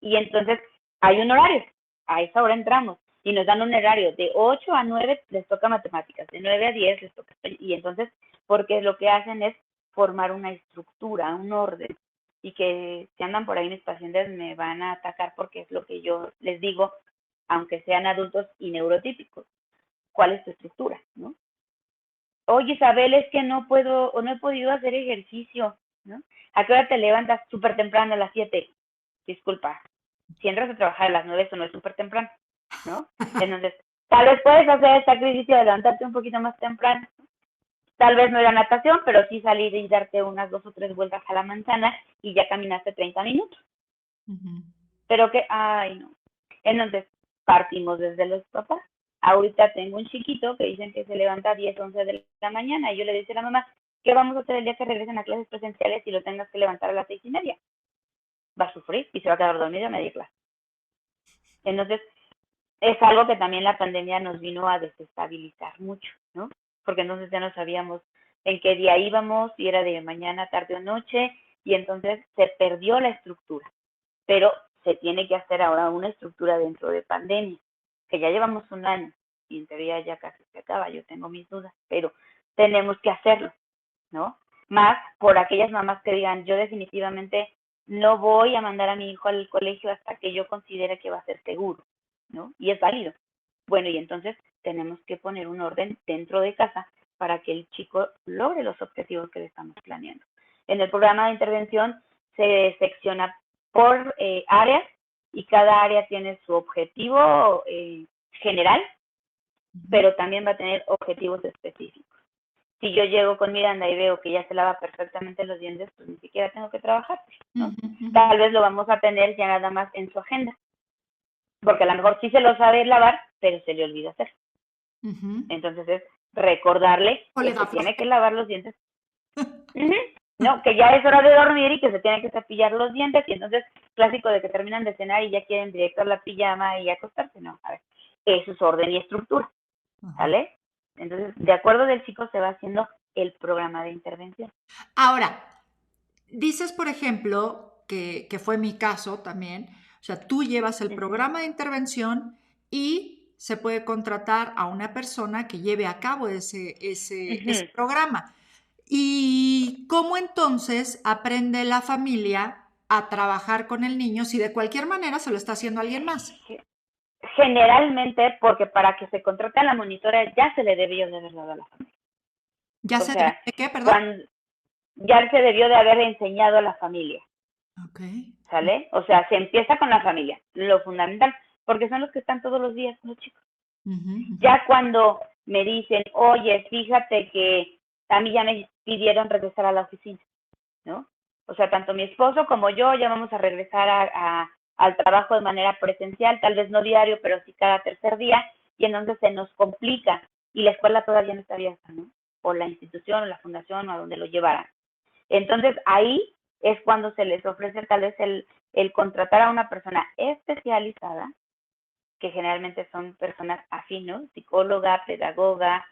Y entonces hay un horario, a esa hora entramos y nos dan un horario de 8 a 9 les toca matemáticas, de 9 a 10 les toca español, y entonces porque lo que hacen es formar una estructura, un orden, y que si andan por ahí mis pacientes me van a atacar porque es lo que yo les digo, aunque sean adultos y neurotípicos, ¿cuál es tu estructura? ¿No? Oye, Isabel, es que no puedo o no he podido hacer ejercicio, ¿no? ¿A qué hora te levantas? Súper temprano, a las 7. Disculpa, si entras a trabajar a las 9, eso no es súper temprano, ¿no? Entonces, tal vez puedes hacer el sacrificio de levantarte un poquito más temprano. Tal vez no era natación, pero sí salir y darte unas 2 o 3 vueltas a la manzana y ya caminaste 30 minutos. Ujú. Pero que, ay, no. Entonces, partimos desde los papás. Ahorita tengo un chiquito que dicen que se levanta a 10, 11 de la mañana y yo le digo a la mamá, ¿qué vamos a hacer el día que regresen a clases presenciales y lo tengas que levantar a las 6:30? Va a sufrir y se va a quedar dormido a media clase. Entonces, es algo que también la pandemia nos vino a desestabilizar mucho, ¿no? Porque entonces ya no sabíamos en qué día íbamos, si era de mañana, tarde o noche, y entonces se perdió la estructura. Pero se tiene que hacer ahora una estructura dentro de pandemia, que ya llevamos un año y en teoría ya casi se acaba, yo tengo mis dudas, pero tenemos que hacerlo, ¿no? Más por aquellas mamás que digan, yo definitivamente no voy a mandar a mi hijo al colegio hasta que yo considere que va a ser seguro, ¿no? Y es válido. Bueno, y entonces tenemos que poner un orden dentro de casa para que el chico logre los objetivos que le estamos planeando. En el programa de intervención se secciona por áreas y cada área tiene su objetivo general, Ujú. pero también va a tener objetivos específicos. Si yo llego con Miranda y veo que ya se lava perfectamente los dientes, pues ni siquiera tengo que trabajar, ¿no? Ujú, ujú, Tal vez lo vamos a tener ya nada más en su agenda, porque a lo mejor sí se lo sabe lavar, pero se le olvida hacer. ujú. Entonces es recordarle O le que da se tiene que flojera. lavar los dientes. Uh-huh. No, que ya es hora de dormir y que se tiene que cepillar los dientes, y entonces clásico de que terminan de cenar y ya quieren directo a la pijama y acostarse. No, a ver, eso es orden y estructura, Ajá. ¿sale? Entonces, de acuerdo del chico se va haciendo el programa de intervención. Ahora, dices, por ejemplo, que fue mi caso también, o sea, tú llevas el Uh-huh. programa de intervención y se puede contratar a una persona que lleve a cabo ese Uh-huh. programa. ¿Y cómo entonces aprende la familia a trabajar con el niño si de cualquier manera se lo está haciendo alguien más? Generalmente, porque para que se contrate a la monitora ya se le debió de haber dado a la familia. ¿Ya O se debe sea, de qué, perdón? cuando ya se debió de haber enseñado a la familia, Ok. ¿sale? O sea, se empieza con la familia, lo fundamental, porque son los que están todos los días con los chicos. Ujú, ujú. Ya cuando me dicen, oye, fíjate que a mí ya me pidieron regresar a la oficina, ¿no? O sea, tanto mi esposo como yo ya vamos a regresar al trabajo de manera presencial, tal vez no diario, pero sí cada tercer día, y entonces se nos complica y la escuela todavía no está abierta, ¿no? O la institución o la fundación o a donde lo llevaran. Entonces ahí es cuando se les ofrece tal vez el contratar a una persona especializada, que generalmente son personas afín, ¿no? Psicóloga, pedagoga,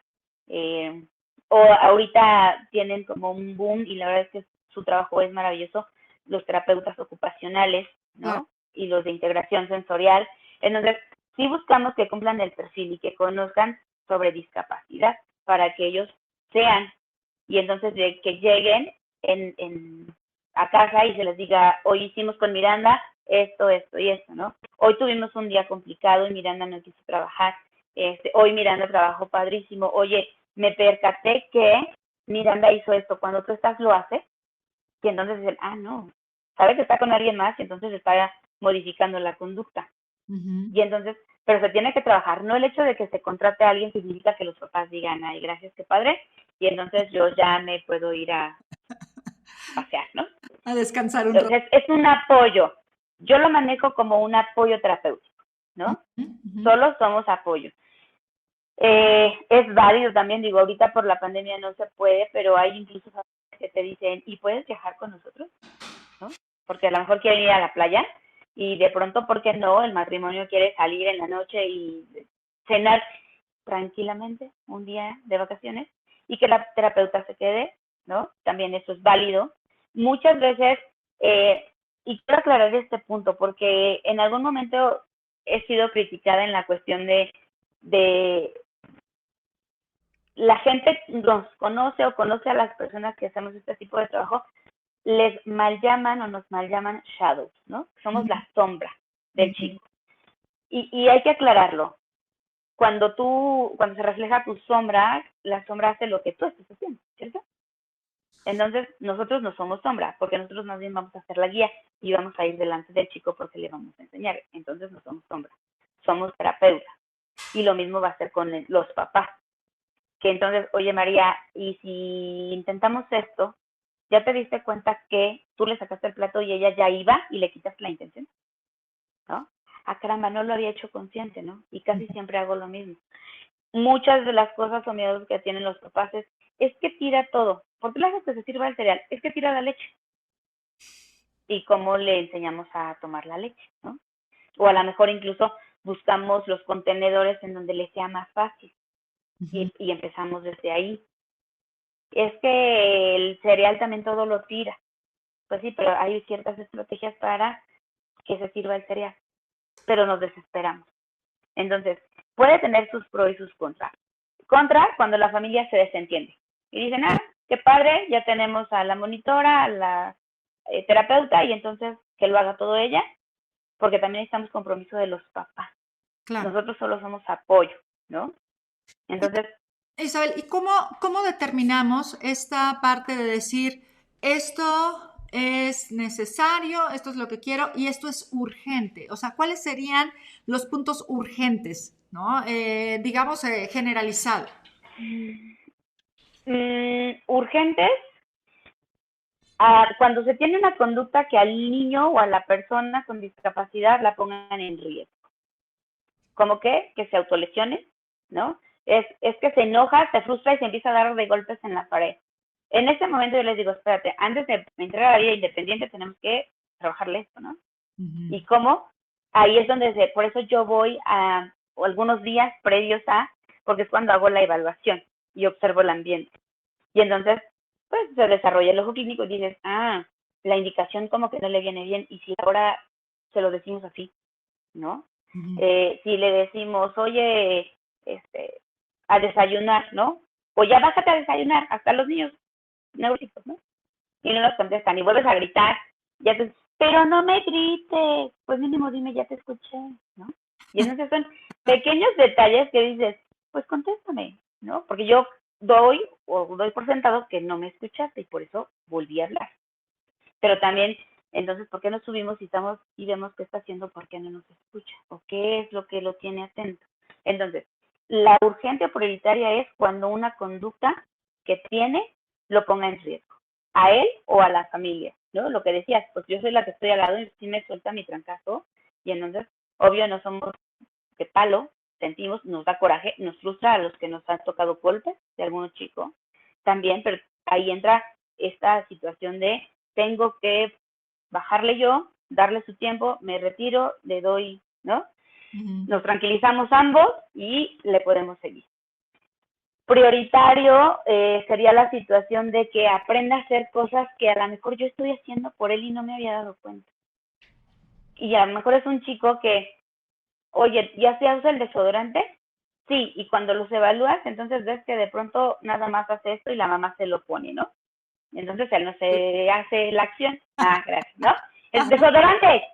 eh, o ahorita tienen como un boom y la verdad es que su trabajo es maravilloso, los terapeutas ocupacionales, Claro. ¿no? Y los de integración sensorial. Entonces, sí buscamos que cumplan el perfil y que conozcan sobre discapacidad para que ellos sean, y entonces de que lleguen a casa y se les diga, hoy hicimos con Miranda esto y esto, ¿no? Hoy tuvimos un día complicado y Miranda no quiso trabajar. Hoy Miranda trabajó padrísimo. Oye, me percaté que Miranda hizo esto. Cuando tú estás, lo hace. Y entonces dicen, ah, no, sabe que está con alguien más y entonces está modificando la conducta. Ujú. Y entonces pero se tiene que trabajar. No el hecho de que se contrate a alguien significa que los papás digan, ay, gracias, qué padre, y entonces yo ya me puedo ir a pasear, ¿no? A descansar un rato. Entonces, es un apoyo. Yo lo manejo como un apoyo terapéutico, ¿no? Solo somos apoyo. Es válido también, digo, ahorita por la pandemia no se puede, pero hay incluso familias que te dicen, ¿y puedes viajar con nosotros? ¿No? Porque a lo mejor quieren ir a la playa y de pronto, ¿por qué no? El matrimonio quiere salir en la noche y cenar tranquilamente un día de vacaciones y que la terapeuta se quede, ¿no? También eso es válido. Muchas veces, y quiero aclarar este punto, porque en algún momento he sido criticada en la cuestión de la gente nos conoce o conoce a las personas que hacemos este tipo de trabajo, les mal llaman o nos mal llaman shadows, ¿no? Somos la sombra del chico. Y hay que aclararlo. Cuando se refleja tu sombra, la sombra hace lo que tú estás haciendo, ¿cierto? Entonces, nosotros no somos sombra, porque nosotros más bien vamos a hacer la guía y vamos a ir delante del chico porque le vamos a enseñar. Entonces, no somos sombra, somos terapeutas. Y lo mismo va a ser con los papás. Que entonces, oye María, ¿y si intentamos esto? ¿Ya te diste cuenta que tú le sacaste el plato y ella ya iba y le quitaste la intención? ¿No? Ah, caramba, no lo había hecho consciente, ¿no? Y casi siempre hago lo mismo. Muchas de las cosas o miedos que tienen los papás es que tira todo. ¿Por qué le haces que se sirva el cereal? Es que tira la leche. ¿Y cómo le enseñamos a tomar la leche, no? O a lo mejor incluso buscamos los contenedores en donde le sea más fácil y empezamos desde ahí. Es que el cereal también todo lo tira. Pues sí, pero hay ciertas estrategias para que se sirva el cereal, pero nos desesperamos. Entonces, puede tener sus pros y sus contras. Contra, cuando la familia se desentiende. Y dicen, ah, qué padre, ya tenemos a la monitora, a la terapeuta, y entonces que lo haga todo ella, porque también necesitamos compromiso de los papás. Claro. Nosotros solo somos apoyo, ¿no? Entonces, Isabel, ¿y cómo determinamos esta parte de decir, esto es necesario, esto es lo que quiero y esto es urgente? O sea, ¿cuáles serían los puntos urgentes, ¿no? Digamos, generalizado. urgentes, cuando se tiene una conducta que al niño o a la persona con discapacidad la pongan en riesgo. ¿Cómo qué? Que se autolesione, ¿no? Es que se enoja, se frustra y se empieza a dar de golpes en la pared. En ese momento yo les digo, espérate, antes de entrar a la vida independiente tenemos que trabajarle esto, ¿no? ¿Y cómo? Ahí es donde por eso yo voy a algunos días previos porque es cuando hago la evaluación y observo el ambiente. Y entonces, pues se desarrolla el ojo clínico y dices, la indicación como que no le viene bien, y si ahora se lo decimos así, ¿no? Si le decimos, oye, a desayunar, ¿no? O ya bájate a desayunar, hasta los niños neuróticos, ¿no? Y no nos contestan, y vuelves a gritar, ya te, pero no me grites, pues mínimo dime, ya te escuché, ¿no? Y entonces son pequeños detalles que dices, pues contéstame, ¿no? Porque yo doy por sentado que no me escuchaste y por eso volví a hablar. Pero también, entonces, ¿por qué no subimos y vemos qué está haciendo, por qué no nos escucha? ¿O qué es lo que lo tiene atento? Entonces, la urgente o prioritaria es cuando una conducta que tiene lo ponga en riesgo, a él o a la familia, ¿no? Lo que decías, pues yo soy la que estoy al lado y sí me suelta mi trancazo, y entonces, obvio, no somos de palo, sentimos, nos da coraje, nos frustra a los que nos han tocado golpes de algunos chicos también, pero ahí entra esta situación de tengo que bajarle yo, darle su tiempo, me retiro, le doy, ¿no? Nos tranquilizamos ambos y le podemos seguir. Prioritario sería la situación de que aprenda a hacer cosas que a lo mejor yo estoy haciendo por él y no me había dado cuenta. Y a lo mejor es un chico que, oye, ¿ya se usa el desodorante? Sí, y cuando los evalúas, entonces ves que de pronto nada más hace esto y la mamá se lo pone, ¿no? Entonces él no se hace la acción. Ah, gracias, ¿no? El desodorante.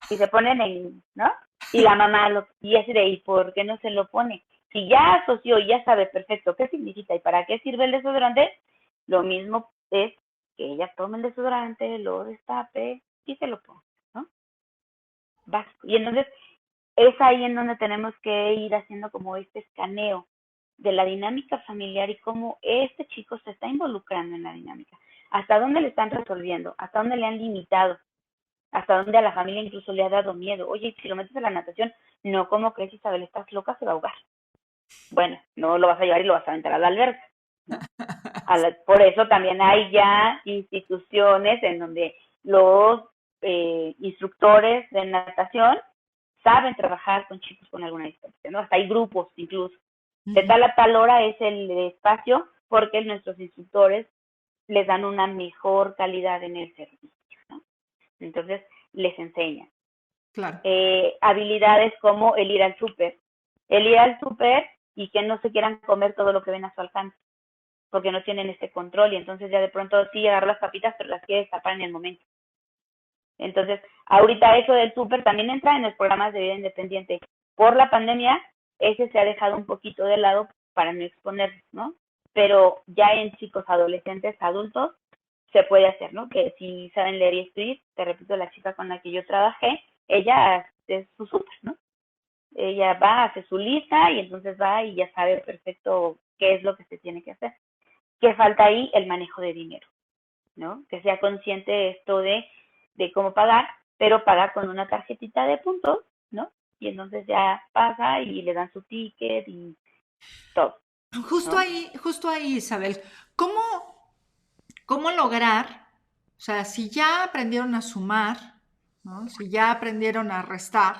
Y se ponen ¿no? Y la mamá, y así de, ¿y por qué no se lo pone? Si ya asoció y ya sabe perfecto qué significa y para qué sirve el desodorante, lo mismo es que ella tome el desodorante, lo destape y se lo ponga, ¿no? Básico. Y entonces, es ahí en donde tenemos que ir haciendo como este escaneo de la dinámica familiar y cómo este chico se está involucrando en la dinámica. Hasta dónde le están resolviendo, hasta dónde le han limitado, hasta dónde a la familia incluso le ha dado miedo. Oye, si lo metes a la natación, no, ¿cómo crees, Isabel? Estás loca, se va a ahogar. Bueno, no lo vas a llevar y lo vas a aventar a la alberca, ¿no? Por eso también hay ya instituciones en donde los instructores de natación saben trabajar con chicos con alguna discapacidad, ¿no? Hasta hay grupos incluso. De tal a tal hora es el espacio porque nuestros instructores les dan una mejor calidad en el servicio, ¿no? Entonces, les enseñan. Claro. Habilidades como el ir al súper. El ir al súper y que no se quieran comer todo lo que ven a su alcance, porque no tienen este control y entonces ya de pronto sí agarro las papitas, pero las quiere destapar en el momento. Entonces, ahorita eso del súper también entra en los programas de vida independiente. Por la pandemia, ese se ha dejado un poquito de lado para no exponernos, ¿no? Pero ya en chicos, adolescentes, adultos, se puede hacer, ¿no? Que si saben leer y escribir, te repito, la chica con la que yo trabajé, ella hace su súper, ¿no? Ella va, hace su lista y entonces va y ya sabe perfecto qué es lo que se tiene que hacer. ¿Qué falta ahí? El manejo de dinero, ¿no? Que sea consciente esto de cómo pagar, pero paga con una tarjetita de puntos, ¿no? Y entonces ya pasa y le dan su ticket y todo, ¿no? Justo ahí, Isabel, ¿cómo, cómo lograr, o sea, si ya aprendieron a sumar, ¿no? Si ya aprendieron a restar,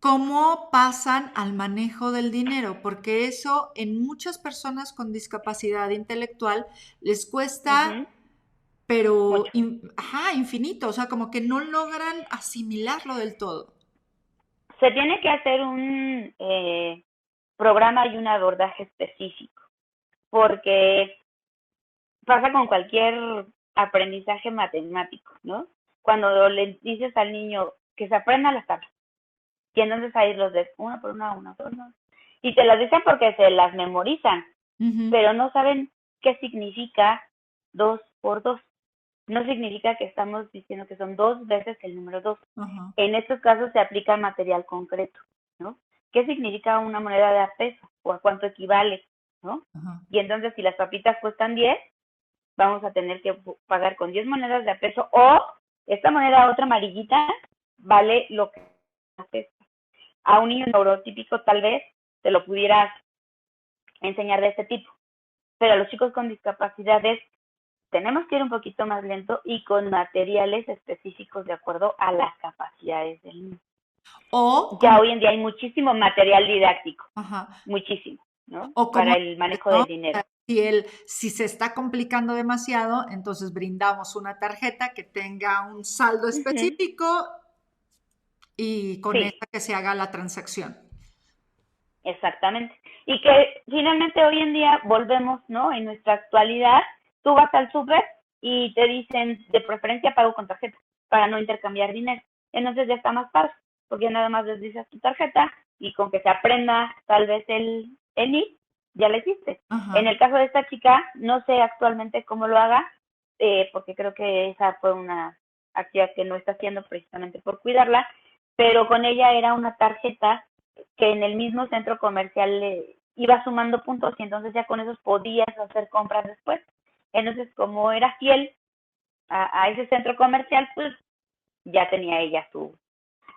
cómo pasan al manejo del dinero? Porque eso en muchas personas con discapacidad intelectual les cuesta, Ujú, pero, mucho. ajá, infinito, o sea, como que no logran asimilarlo del todo. Se tiene que hacer un programa y un abordaje específico, porque pasa con cualquier aprendizaje matemático, ¿no? Cuando le dices al niño que se aprenda las tablas, y entonces ahí los des una por una, y te las dicen porque se las memorizan, Ujú. pero no saben qué significa 2 por 2. No significa que estamos diciendo que son 2 veces el número 2. Ajá, En estos casos se aplica material concreto, ¿no? ¿Qué significa una moneda de a peso o a cuánto equivale, ¿no? ajá. Y entonces si las papitas cuestan 10, vamos a tener que pagar con 10 monedas de a peso o esta moneda otra amarillita vale lo que hace. A un niño neurotípico tal vez te lo pudieras enseñar de este tipo, pero a los chicos con discapacidades tenemos que ir un poquito más lento y con materiales específicos de acuerdo a las capacidades del niño. O Ya como, hoy en día hay muchísimo material didáctico, ajá, muchísimo, ¿no? o como, Para el manejo ¿no? del dinero. Si se está complicando demasiado, entonces brindamos una tarjeta que tenga un saldo Uh -huh. específico y con Sí, esa que se haga la transacción. exactamente. Y que finalmente hoy en día volvemos, ¿no? En nuestra actualidad, tú vas al súper y te dicen de preferencia pago con tarjeta para no intercambiar dinero. Entonces ya está más fácil, porque nada más les dices tu tarjeta y con que se aprenda tal vez el NIP, ya le hiciste. En Ajá. el caso de esta chica, no sé actualmente cómo lo haga, porque creo que esa fue una actividad que no está haciendo precisamente por cuidarla, pero con ella era una tarjeta que en el mismo centro comercial le iba sumando puntos y entonces ya con esos podías hacer compras después. Entonces, como era fiel a ese centro comercial, pues ya tenía ella su,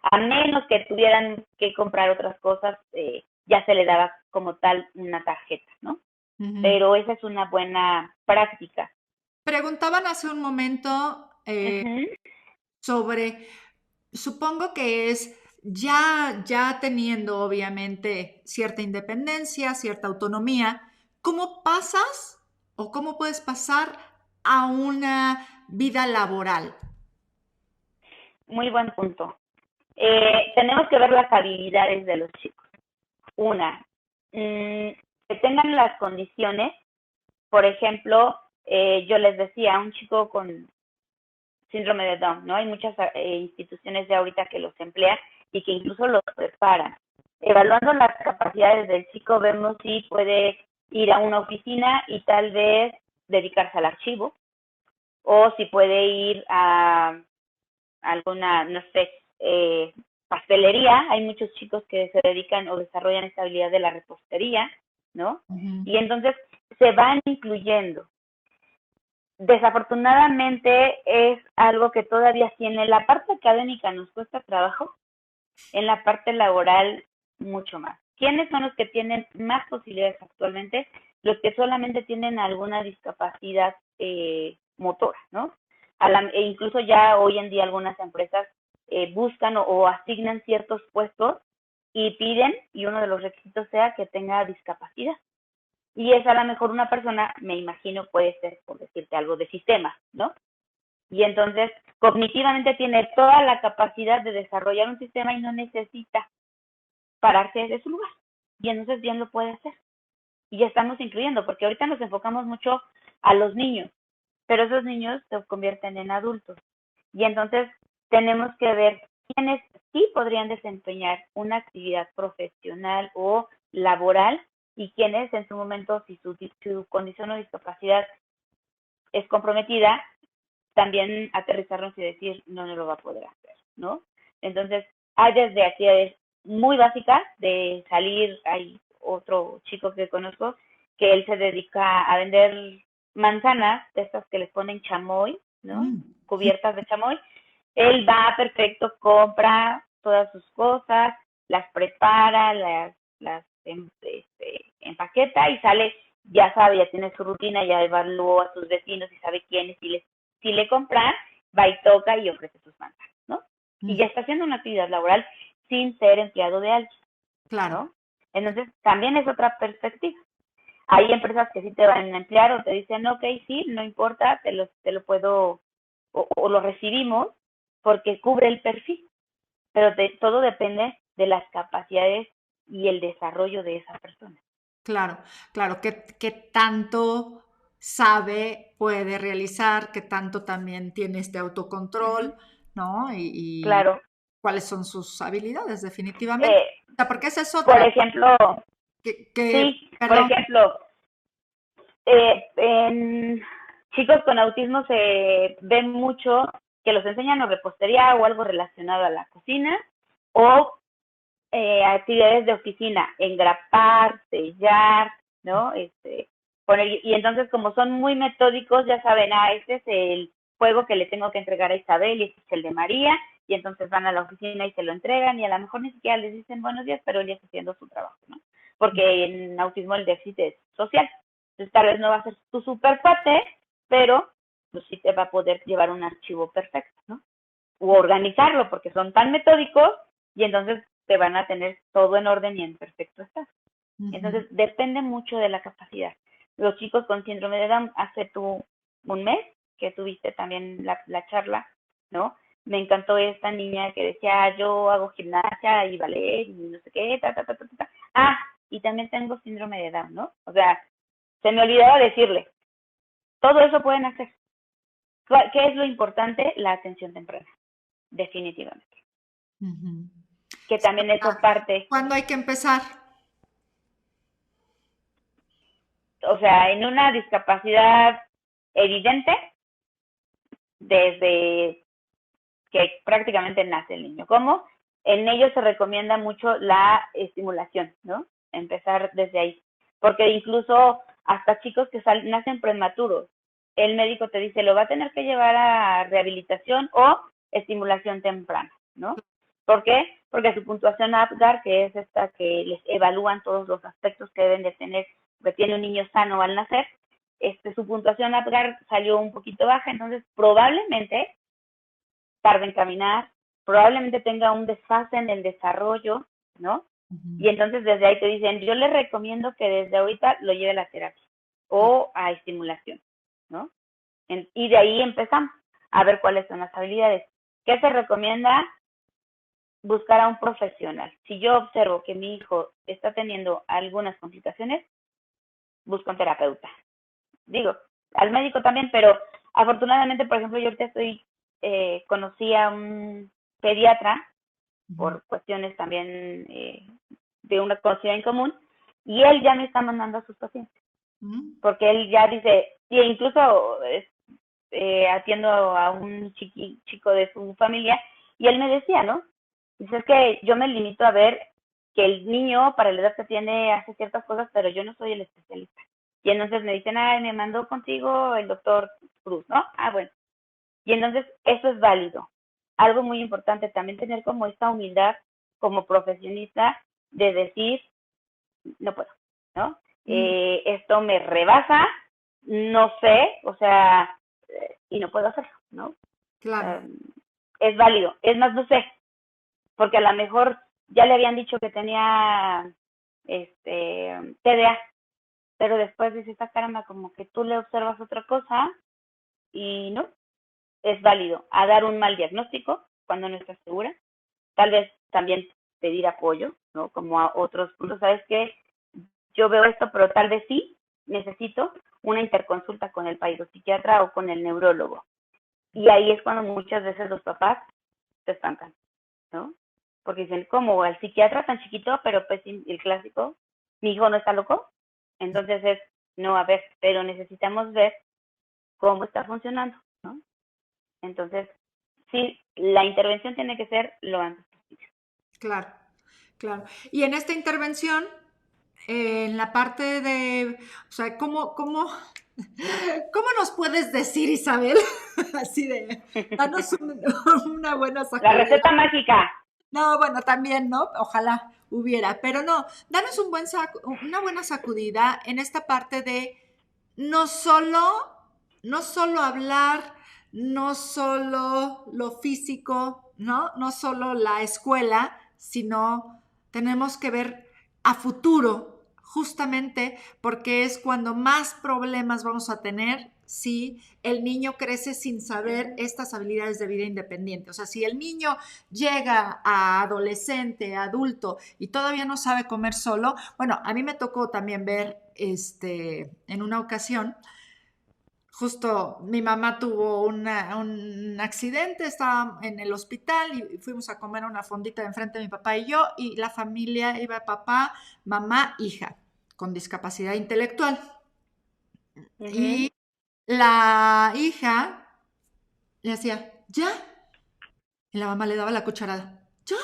a menos que tuvieran que comprar otras cosas, ya se le daba como tal una tarjeta, ¿no? Ujú. Pero esa es una buena práctica. Preguntaban hace un momento Uh -huh. sobre, supongo que es ya teniendo obviamente cierta independencia, cierta autonomía, ¿cómo pasas o cómo puedes pasar a una vida laboral? Muy buen punto. Tenemos que ver las habilidades de los chicos. Una, que tengan las condiciones. Por ejemplo, yo les decía, un chico con síndrome de Down, ¿no? Hay muchas instituciones de ahorita que los emplean y que incluso los preparan. Evaluando las capacidades del chico, vemos si puede ir a una oficina y tal vez dedicarse al archivo, o si puede ir a alguna, no sé, pastelería, hay muchos chicos que se dedican o desarrollan esta habilidad de la repostería, ¿no? Ujú. Y entonces se van incluyendo. Desafortunadamente es algo que todavía tiene la parte académica nos cuesta trabajo, en la parte laboral mucho más. ¿Quiénes son los que tienen más posibilidades actualmente? Los que solamente tienen alguna discapacidad motora, ¿no? E incluso ya hoy en día algunas empresas buscan o asignan ciertos puestos y piden, y uno de los requisitos sea que tenga discapacidad. Y es a lo mejor una persona, me imagino, puede ser, por decirte algo, de sistemas, ¿no? Y entonces cognitivamente tiene toda la capacidad de desarrollar un sistema y no necesita pararse de su lugar. Y entonces bien lo puede hacer. Y ya estamos incluyendo, porque ahorita nos enfocamos mucho a los niños, pero esos niños se convierten en adultos. Y entonces tenemos que ver quiénes sí podrían desempeñar una actividad profesional o laboral y quiénes en su momento, si su condición o discapacidad es comprometida, también aterrizarnos y decir, no, no lo va a poder hacer, ¿no? Entonces, hay desde actividades muy básicas de salir, hay otro chico que conozco que él se dedica a vender manzanas, de estas que les ponen chamoy, ¿no? Mm. Cubiertas de chamoy. Él va perfecto, compra todas sus cosas, las prepara, empaqueta y sale, ya sabe, ya tiene su rutina, ya evaluó a sus vecinos y sabe quiénes, si le compran, va y toca y ofrece sus manzanas, ¿no? Y Mm. ya está haciendo una actividad laboral sin ser empleado de alguien, Claro, ¿no? Entonces, también es otra perspectiva. Hay empresas que sí te van a emplear o te dicen, ok, sí, no importa, te lo puedo, o lo recibimos porque cubre el perfil, pero todo depende de las capacidades y el desarrollo de esa persona. claro, claro. ¿Qué tanto sabe, puede realizar? ¿Qué tanto también tiene este autocontrol? Ujú. ¿No? Y Claro. cuáles son sus habilidades, definitivamente. Eh, O sea, porque esa es por otra, ejemplo, sí, por perdón. ejemplo, en chicos con autismo se ve mucho que los enseñan o repostería o algo relacionado a la cocina o actividades de oficina, engrapar, sellar, ¿no? Poner, y entonces como son muy metódicos, ya saben, este es el juego que le tengo que entregar a Isabel y este es el de María, y entonces van a la oficina y se lo entregan y a lo mejor ni siquiera les dicen buenos días, pero él ya está haciendo su trabajo, ¿no? Porque en autismo el déficit es social. Entonces tal vez no va a ser tu super cuate, pero pues sí te va a poder llevar un archivo perfecto, ¿no? O organizarlo, porque son tan metódicos y entonces te van a tener todo en orden y en perfecto estado. Ujú. Entonces, depende mucho de la capacidad. Los chicos con síndrome de Down, hace un mes que tuviste también la charla, ¿no? Me encantó esta niña que decía, yo hago gimnasia y ballet y no sé qué, ta, ta, ta, ta, ta. Ah, y también tengo síndrome de Down, ¿no? O sea, se me olvidaba decirle, todo eso pueden hacer. ¿Qué es lo importante? La atención temprana, definitivamente. Ujú. Que Sí, también eso parte, ¿cuándo hay que empezar? o sea, en una discapacidad evidente desde que prácticamente nace el niño. ¿Cómo? En ellos se recomienda mucho la estimulación, ¿no? Empezar desde ahí. Porque incluso hasta chicos que nacen prematuros, el médico te dice, lo va a tener que llevar a rehabilitación o estimulación temprana, ¿no? ¿Por qué? Porque su puntuación APGAR, que es esta que les evalúan todos los aspectos que deben de tener, que tiene un niño sano al nacer, su puntuación APGAR salió un poquito baja, entonces probablemente tarde en caminar, probablemente tenga un desfase en el desarrollo, ¿no? Ujú. Y entonces desde ahí te dicen, yo le recomiendo que desde ahorita lo lleve a la terapia o a estimulación, ¿no? Y de ahí empezamos a ver cuáles son las habilidades. ¿Qué se recomienda? Buscar a un profesional. Si yo observo que mi hijo está teniendo algunas complicaciones, busco un terapeuta. Digo, al médico también, pero afortunadamente, por ejemplo, yo ahorita conocí a un pediatra Ujú. por cuestiones también de una conocida en común, y él ya me está mandando a sus pacientes, Mm. porque él ya dice, y incluso atiendo a un chico de su familia, y él me decía, ¿no? Dice, es que yo me limito a ver que el niño para la edad que tiene hace ciertas cosas, pero yo no soy el especialista. Y entonces me dicen, ay, me mandó contigo el doctor Cruz, ¿no? Ah, bueno. Y entonces eso es válido. Algo muy importante, también tener como esta humildad como profesionista de decir, no puedo, ¿no? Mm, Esto me rebasa, no sé, o sea, y no puedo hacerlo, ¿no? claro. Um, es válido. Es más, no sé, porque a lo mejor ya le habían dicho que tenía TDA, pero después dice esta caramba, como que tú le observas otra cosa y no, es válido a dar un mal diagnóstico cuando no estás segura, tal vez también pedir apoyo, ¿no? Como a otros puntos, ¿sabes qué? Yo veo esto, pero tal vez sí necesito una interconsulta con el psiquiatra o con el neurólogo. Y ahí es cuando muchas veces los papás se espantan, ¿no? Porque dicen, ¿cómo? ¿El psiquiatra tan chiquito, pero pues el clásico? ¿Mi hijo no está loco? Entonces es, no, a ver, pero necesitamos ver cómo está funcionando, ¿no? Entonces, sí, la intervención tiene que ser lo antes posible. Claro, claro. Y en esta intervención, en la parte de, o sea, ¿cómo nos puedes decir, Isabel? Así de, danos una buena La sacudida. receta mágica. No, bueno, también, ¿no? Ojalá hubiera, pero no, danos una buena sacudida en esta parte de no solo, no solo hablar, no solo lo físico, ¿no? No solo la escuela, sino tenemos que ver a futuro, justamente porque es cuando más problemas vamos a tener si el niño crece sin saber estas habilidades de vida independiente. O sea, si el niño llega a adolescente, adulto y todavía no sabe comer solo, bueno, a mí me tocó también ver en una ocasión, justo mi mamá tuvo un accidente, estaba en el hospital y fuimos a comer a una fondita de enfrente de mi papá y yo, y la familia iba papá, mamá, hija, con discapacidad intelectual. Uh-huh. Y la hija le hacía, ¿ya? Y la mamá le daba la cucharada, ¿ya?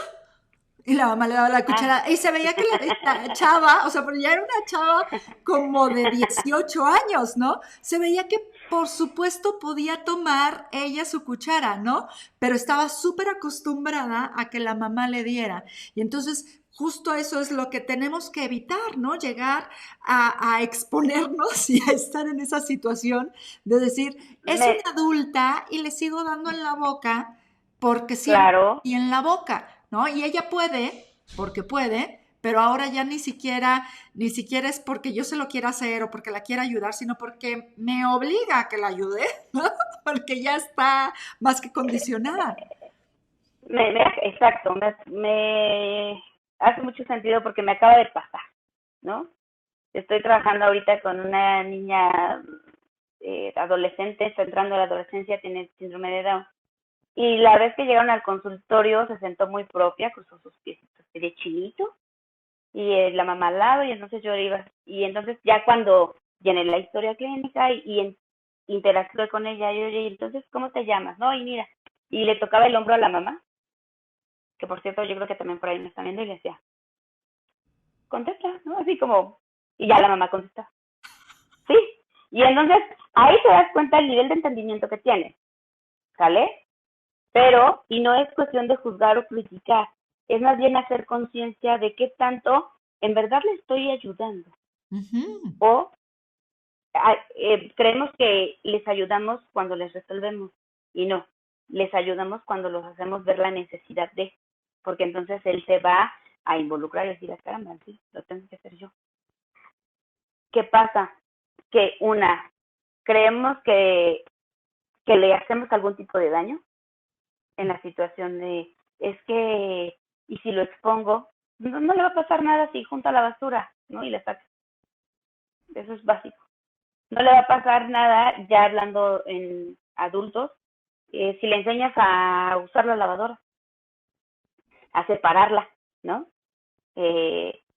Y la mamá le daba la Ah. cuchara. Y se veía que la chava, o sea, pero ya era una chava como de 18 años, ¿no? Se veía que por supuesto podía tomar ella su cuchara, ¿no? Pero estaba súper acostumbrada a que la mamá le diera. Y entonces justo eso es lo que tenemos que evitar, ¿no? Llegar a exponernos y a estar en esa situación de decir, es Me, una adulta y le sigo dando en la boca porque siempre claro, y en la boca, ¿no? Y ella puede, porque puede, pero ahora ya ni siquiera es porque yo se lo quiera hacer o porque la quiera ayudar, sino porque me obliga a que la ayude, ¿no? Porque ya está más que condicionada. exacto, me hace mucho sentido porque me acaba de pasar, ¿no? Estoy trabajando ahorita con una niña adolescente, está entrando a la adolescencia, tiene síndrome de Down. Y la vez que llegaron al consultorio se sentó muy propia, cruzó sus piecitos de chinito y la mamá al lado y entonces yo iba. Y entonces ya cuando llené la historia clínica interactué con ella, y oye, entonces, ¿cómo te llamas? No, y mira, y le tocaba el hombro a la mamá, que por cierto yo creo que también por ahí me está viendo y le decía, contesta, ¿no? Así como, y ya la mamá contesta, sí. Y entonces ahí te das cuenta el nivel de entendimiento que tiene, ¿sale? Pero, y no es cuestión de juzgar o criticar, es más bien hacer conciencia de qué tanto en verdad le estoy ayudando. Ujú. O creemos que les ayudamos cuando les resolvemos y no, les ayudamos cuando los hacemos ver la necesidad de, porque entonces él se va a involucrar y decir, ah, caramba, sí, lo tengo que hacer yo. ¿Qué pasa? Que creemos que le hacemos algún tipo de daño en la situación de, es que, y si lo expongo, no le va a pasar nada si junta la basura, ¿no? Y le saca. Eso es básico. No le va a pasar nada, ya hablando en adultos, si le enseñas a usar la lavadora, a separarla, ¿no?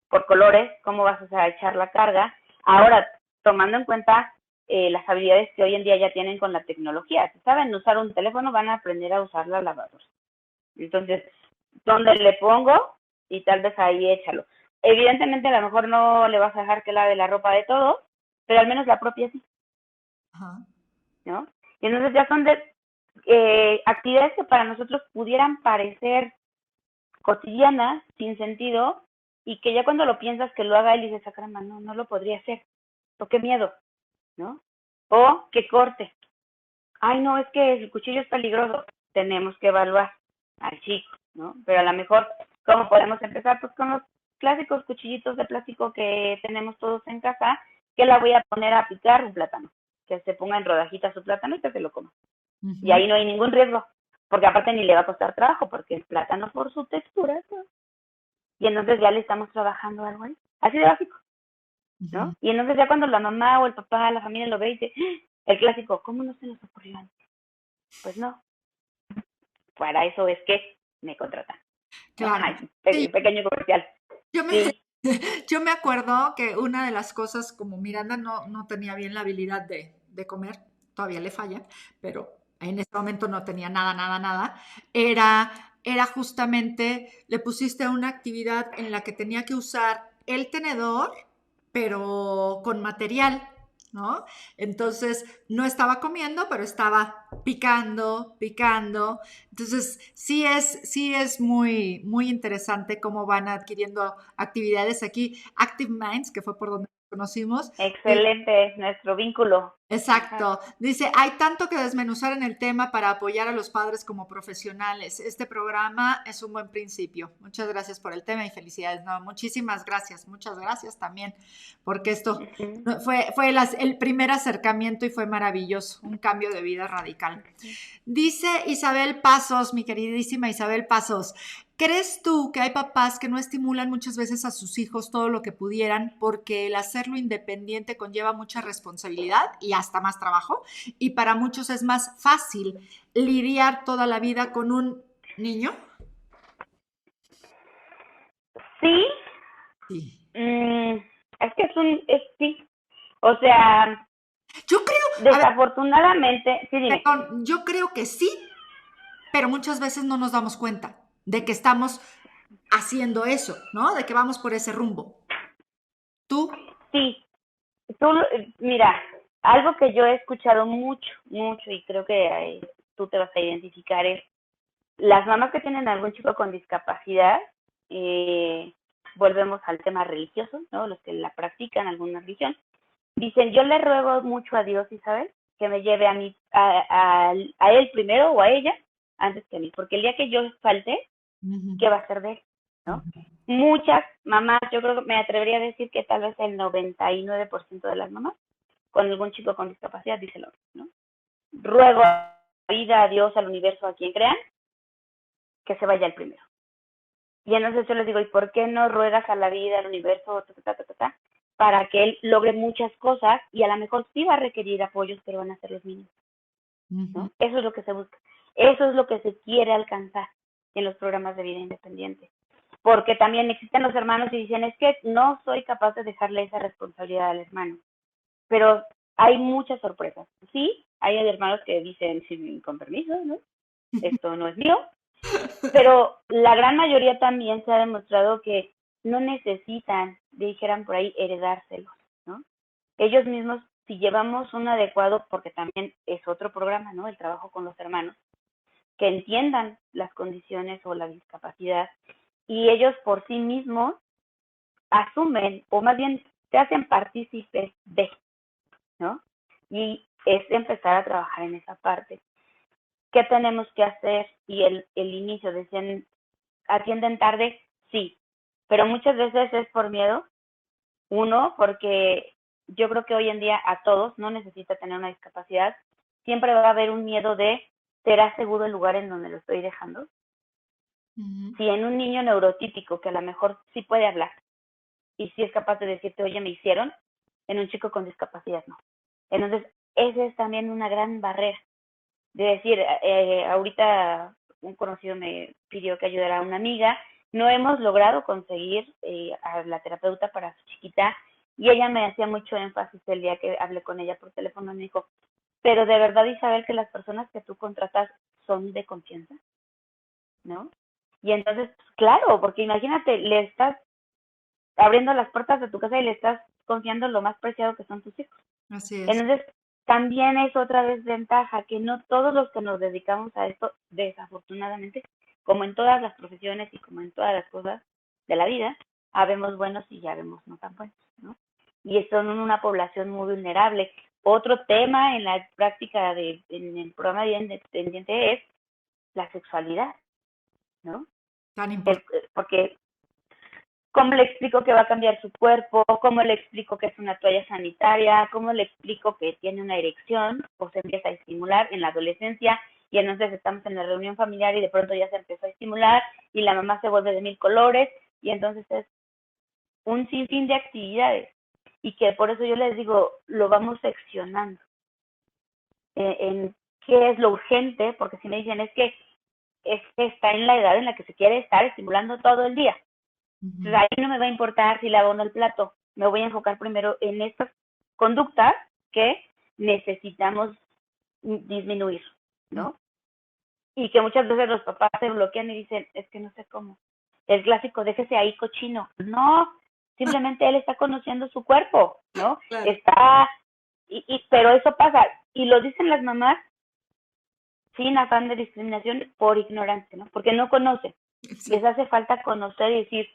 Por colores, cómo vas a echar la carga. Ahora, tomando en cuenta las habilidades que hoy en día ya tienen con la tecnología, si saben usar un teléfono, van a aprender a usar la lavadora. Entonces, dónde le pongo y tal vez ahí échalo. Evidentemente a lo mejor no le vas a dejar que lave la ropa de todo, pero al menos la propia sí, Ajá. ¿no? Y entonces ya son de actividades que para nosotros pudieran parecer cotidianas, sin sentido, y que ya cuando lo piensas que lo haga él dices, ah, caramba, no, no lo podría hacer, o qué miedo, ¿no? O que corte. Ay, no, es que el cuchillo es peligroso. Tenemos que evaluar al chico, ¿no? Pero a lo mejor, ¿cómo podemos empezar? Pues con los clásicos cuchillitos de plástico que tenemos todos en casa, que la voy a poner a picar un plátano, que se ponga en rodajitas su plátano y que se lo coma. Y Ujú, ahí no hay ningún riesgo, porque aparte ni le va a costar trabajo, porque el plátano por su textura, ¿no? Y entonces ya le estamos trabajando algo ahí, así de básico, ujú. ¿no? Y entonces ya cuando la mamá o el papá, la familia lo ve y dice, ¡ah! El clásico, ¿cómo no se nos ocurrió antes? Pues no, para eso es que me contratan, ¿no? Claro. Ay, Sí, pequeño comercial. yo me, Sí. yo me acuerdo que una de las cosas, como Miranda no tenía bien la habilidad de comer, todavía le falla, pero en ese momento no tenía nada, nada, nada, era justamente, le pusiste una actividad en la que tenía que usar el tenedor, pero con material, ¿no? Entonces no estaba comiendo, pero estaba picando, picando. Entonces sí es muy, muy interesante cómo van adquiriendo actividades aquí. Active Minds, que fue por donde nos conocimos. Excelente nuestro vínculo. Ajá. Exacto. Dice, hay tanto que desmenuzar en el tema para apoyar a los padres como profesionales. Este programa es un buen principio. Muchas gracias por el tema y felicidades. No, muchísimas gracias. Muchas gracias también, porque esto Uh-huh. fue el primer acercamiento y fue maravilloso, un cambio de vida radical. Uh-huh. Dice Isabel Pasos, mi queridísima Isabel Pasos, ¿crees tú que hay papás que no estimulan muchas veces a sus hijos todo lo que pudieran porque el hacerlo independiente conlleva mucha responsabilidad y hasta más trabajo? Y para muchos es más fácil lidiar toda la vida con un niño. Sí, Sí. mm, es que sí. O sea, Yo creo, a ver, desafortunadamente, sí, dime. perdón, yo creo que sí, pero muchas veces no nos damos cuenta de que estamos haciendo eso, ¿no? De que vamos por ese rumbo. ¿Tú? Sí, tú, mira, algo que yo he escuchado mucho, mucho, y creo que tú te vas a identificar es las mamás que tienen algún chico con discapacidad, eh, volvemos al tema religioso, ¿no? Los que la practican, alguna religión, dicen, yo le ruego mucho a Dios, ¿sabes? Que me lleve a mí, a él primero o a ella, antes que a mí, porque el día que yo falte, Uh-huh. ¿qué va a ser de él? ¿No? Uh-huh. Muchas mamás, yo creo que me atrevería a decir que tal vez el 99% de las mamás con algún chico con discapacidad dice lo mismo, ¿no? Ruego a la vida, a Dios, al universo, a quien crean, que se vaya el primero. Y entonces yo les digo, ¿y por qué no ruegas a la vida, al universo, para que él logre muchas cosas y a lo mejor sí va a requerir apoyos, pero van a ser los niños, Uh-huh. ¿no? Eso es lo que se busca. Eso es lo que se quiere alcanzar en los programas de vida independiente. Porque también existen los hermanos y dicen, es que no soy capaz de dejarle esa responsabilidad al hermano. Pero hay muchas sorpresas. Sí, hay hermanos que dicen, sí, con permiso, ¿no? Esto no es mío, pero la gran mayoría también se ha demostrado que no necesitan, dijeran por ahí, heredárselos, ¿no? Ellos mismos, si llevamos un adecuado, porque también es otro programa, ¿no? El trabajo con los hermanos, que entiendan las condiciones o la discapacidad y ellos por sí mismos asumen, o más bien se hacen partícipes de, ¿no? Y es empezar a trabajar en esa parte. ¿Qué tenemos que hacer? Y el inicio, decían, atienden tarde, sí, pero muchas veces es por miedo. Uno, porque yo creo que hoy en día a todos, no necesita tener una discapacidad, siempre va a haber un miedo de, ¿será seguro el lugar en donde lo estoy dejando? Uh-huh. Si en un niño neurotípico que a lo mejor sí puede hablar y sí es capaz de decirte, oye, me hicieron, en un chico con discapacidad no. Entonces, esa es también una gran barrera. De decir, ahorita un conocido me pidió que ayudara a una amiga, no hemos logrado conseguir a la terapeuta para su chiquita y ella me hacía mucho énfasis el día que hablé con ella por teléfono, me dijo, pero de verdad Isabel que las personas que tú contratas son de confianza, ¿no? Y entonces, claro, porque imagínate, le estás abriendo las puertas de tu casa y le estás confiando lo más preciado que son tus hijos. Así es. Entonces, también es otra vez ventaja que no todos los que nos dedicamos a esto, desafortunadamente, como en todas las profesiones y como en todas las cosas de la vida, habemos buenos y ya vemos no tan buenos, ¿no? Y son una población muy vulnerable. Otro tema en la práctica en el programa de vida independiente es la sexualidad, ¿no? Tan importante. Porque ¿cómo le explico que va a cambiar su cuerpo? ¿Cómo le explico que es una toalla sanitaria? ¿Cómo le explico que tiene una erección o se empieza a estimular en la adolescencia? Y entonces estamos en la reunión familiar y de pronto ya se empezó a estimular y la mamá se vuelve de mil colores y entonces es un sinfín de actividades y que por eso yo les digo, lo vamos seccionando en qué es lo urgente, porque si me dicen es que está en la edad en la que se quiere estar estimulando todo el día. Entonces Ujú. ahí no me va a importar si lavo o no el plato. Me voy a enfocar primero en estas conductas que necesitamos disminuir, ¿no? Y que muchas veces los papás se bloquean y dicen, es que no sé cómo. El clásico, déjese ahí cochino. No, simplemente él está conociendo su cuerpo, ¿no? Claro. Está, pero eso pasa. Y lo dicen las mamás sin afán de discriminación por ignorancia, ¿no? Porque no conocen. Les Sí. hace falta conocer y decir,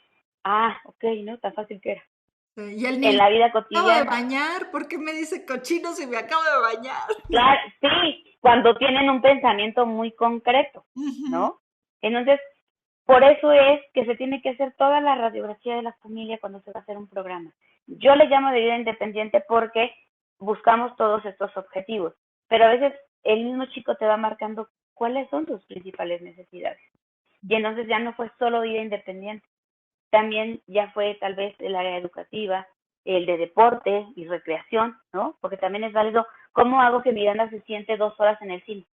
ah, ok, ¿no? Tan fácil que era. Y el En niño, la vida me acabo de cotidiana. bañar, ¿por qué me dice cochino si me acabo de bañar? Claro, sí, cuando tienen un pensamiento muy concreto, Ujú. ¿no? Entonces, por eso es que se tiene que hacer toda la radiografía de la familia cuando se va a hacer un programa. Yo le llamo de vida independiente porque buscamos todos estos objetivos, pero a veces el mismo chico te va marcando cuáles son tus principales necesidades. Y entonces ya no fue solo vida independiente, también ya fue tal vez el área educativa, el de deporte y recreación, ¿no? Porque también es válido, ¿cómo hago que Miranda se siente 2 horas en el cine?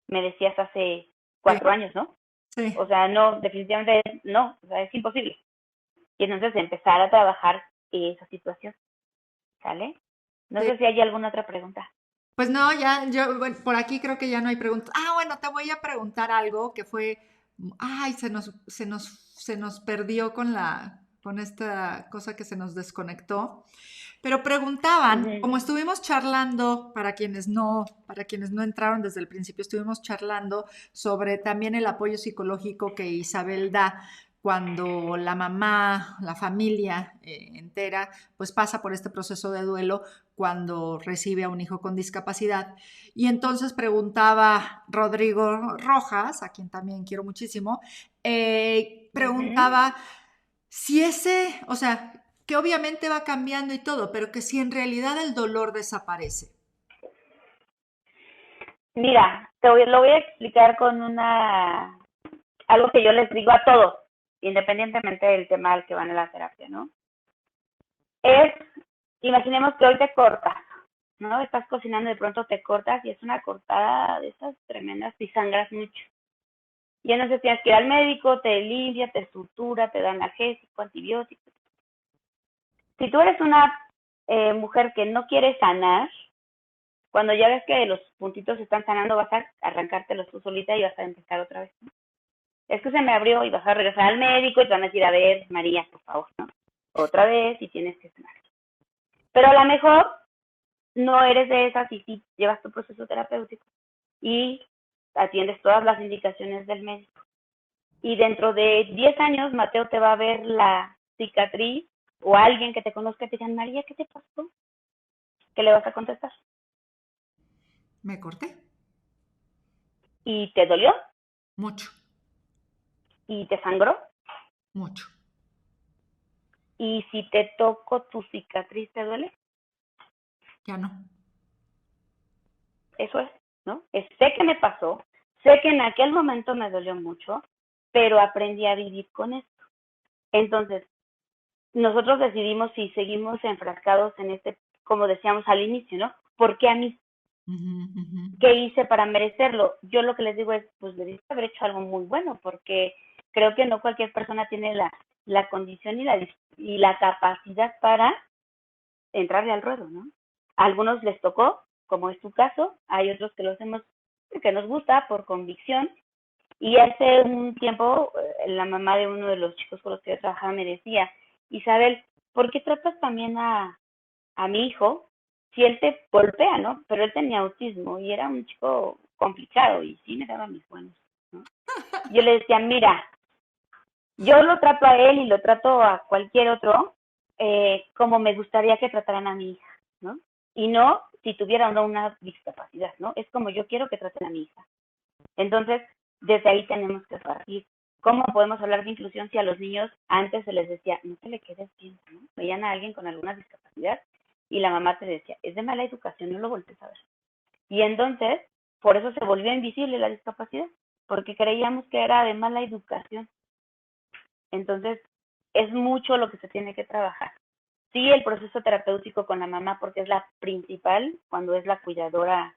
Me decías hace Sí, 4 años, ¿no? sí, O sea, no, definitivamente no, o sea, es imposible. Y entonces empezar a trabajar esa situación, ¿sale? No sí. sé si hay alguna otra pregunta. Pues no, ya, yo, bueno, por aquí creo que ya no hay preguntas. Ah, bueno, te voy a preguntar algo que fue, ay, se nos perdió con con esta cosa que se nos desconectó. Pero preguntaban, Ujú, como estuvimos charlando, para quienes no entraron desde el principio, estuvimos charlando sobre también el apoyo psicológico que Isabel da cuando la mamá, la familia entera, pues pasa por este proceso de duelo cuando recibe a un hijo con discapacidad. Y entonces preguntaba Rodrigo Rojas, a quien también quiero muchísimo, ujú. preguntaba si ese, o sea, que obviamente va cambiando y todo, pero que si en realidad el dolor desaparece. Mira, lo voy a explicar con algo que yo les digo a todos, independientemente del tema al que van a la terapia, ¿no? Es, imaginemos que hoy te cortas, ¿no? Estás cocinando y de pronto te cortas y es una cortada de esas tremendas y sangras mucho. Y entonces tienes que ir al médico, te limpia, te sutura, te dan analgésico, antibiótico. Si tú eres una mujer que no quiere sanar, cuando ya ves que los puntitos están sanando, vas a arrancártelos tú solita y vas a empezar otra vez, ¿no? Es que se me abrió y vas a regresar al médico y te van a decir, a ver, María, por favor, ¿no? Otra vez y tienes que sanar. Pero a lo mejor no eres de esas y sí llevas tu proceso terapéutico y atiendes todas las indicaciones del médico. Y dentro de 10 años, Mateo te va a ver la cicatriz o alguien que te conozca y te digan, María, ¿qué te pasó? ¿Qué le vas a contestar? Me corté ¿Y te dolió? mucho, ¿Y te sangró? mucho. ¿Y si te toco tu cicatriz, te duele? Ya no. Eso es, ¿no? Sé que me pasó, sé que en aquel momento me dolió mucho, pero aprendí a vivir con esto. Entonces, nosotros decidimos si seguimos enfrascados en este, como decíamos al inicio, ¿no? ¿Por qué a mí? Ujú, ujú. ¿Qué hice para merecerlo? Yo lo que les digo es, pues debiste haber hecho algo muy bueno, porque creo que no cualquier persona tiene la condición y la capacidad para entrarle al ruedo, ¿no? A algunos les tocó, como es tu caso, hay otros que lo hacemos porque nos gusta, por convicción, Y hace un tiempo, la mamá de uno de los chicos con los que yo trabajaba me decía, Isabel, ¿por qué tratas también a mi hijo si él te golpea, ¿no? Pero él tenía autismo y era un chico complicado y sí me daba mis buenos, ¿no? Yo le decía, mira, yo lo trato a él y lo trato a cualquier otro como me gustaría que trataran a mi hija, ¿no? Y no si tuviera o no una discapacidad, ¿no? Es como yo quiero que traten a mi hija. Entonces, desde ahí tenemos que partir. ¿Cómo podemos hablar de inclusión si a los niños antes se les decía, no te le quedes viendo, ¿no? Veían a alguien con alguna discapacidad y la mamá te decía, es de mala educación, no lo voltees a ver. Y entonces, por eso se volvió invisible la discapacidad, porque creíamos que era de mala educación. Entonces, es mucho lo que se tiene que trabajar. Sí, el proceso terapéutico con la mamá, porque es la principal, cuando es la cuidadora,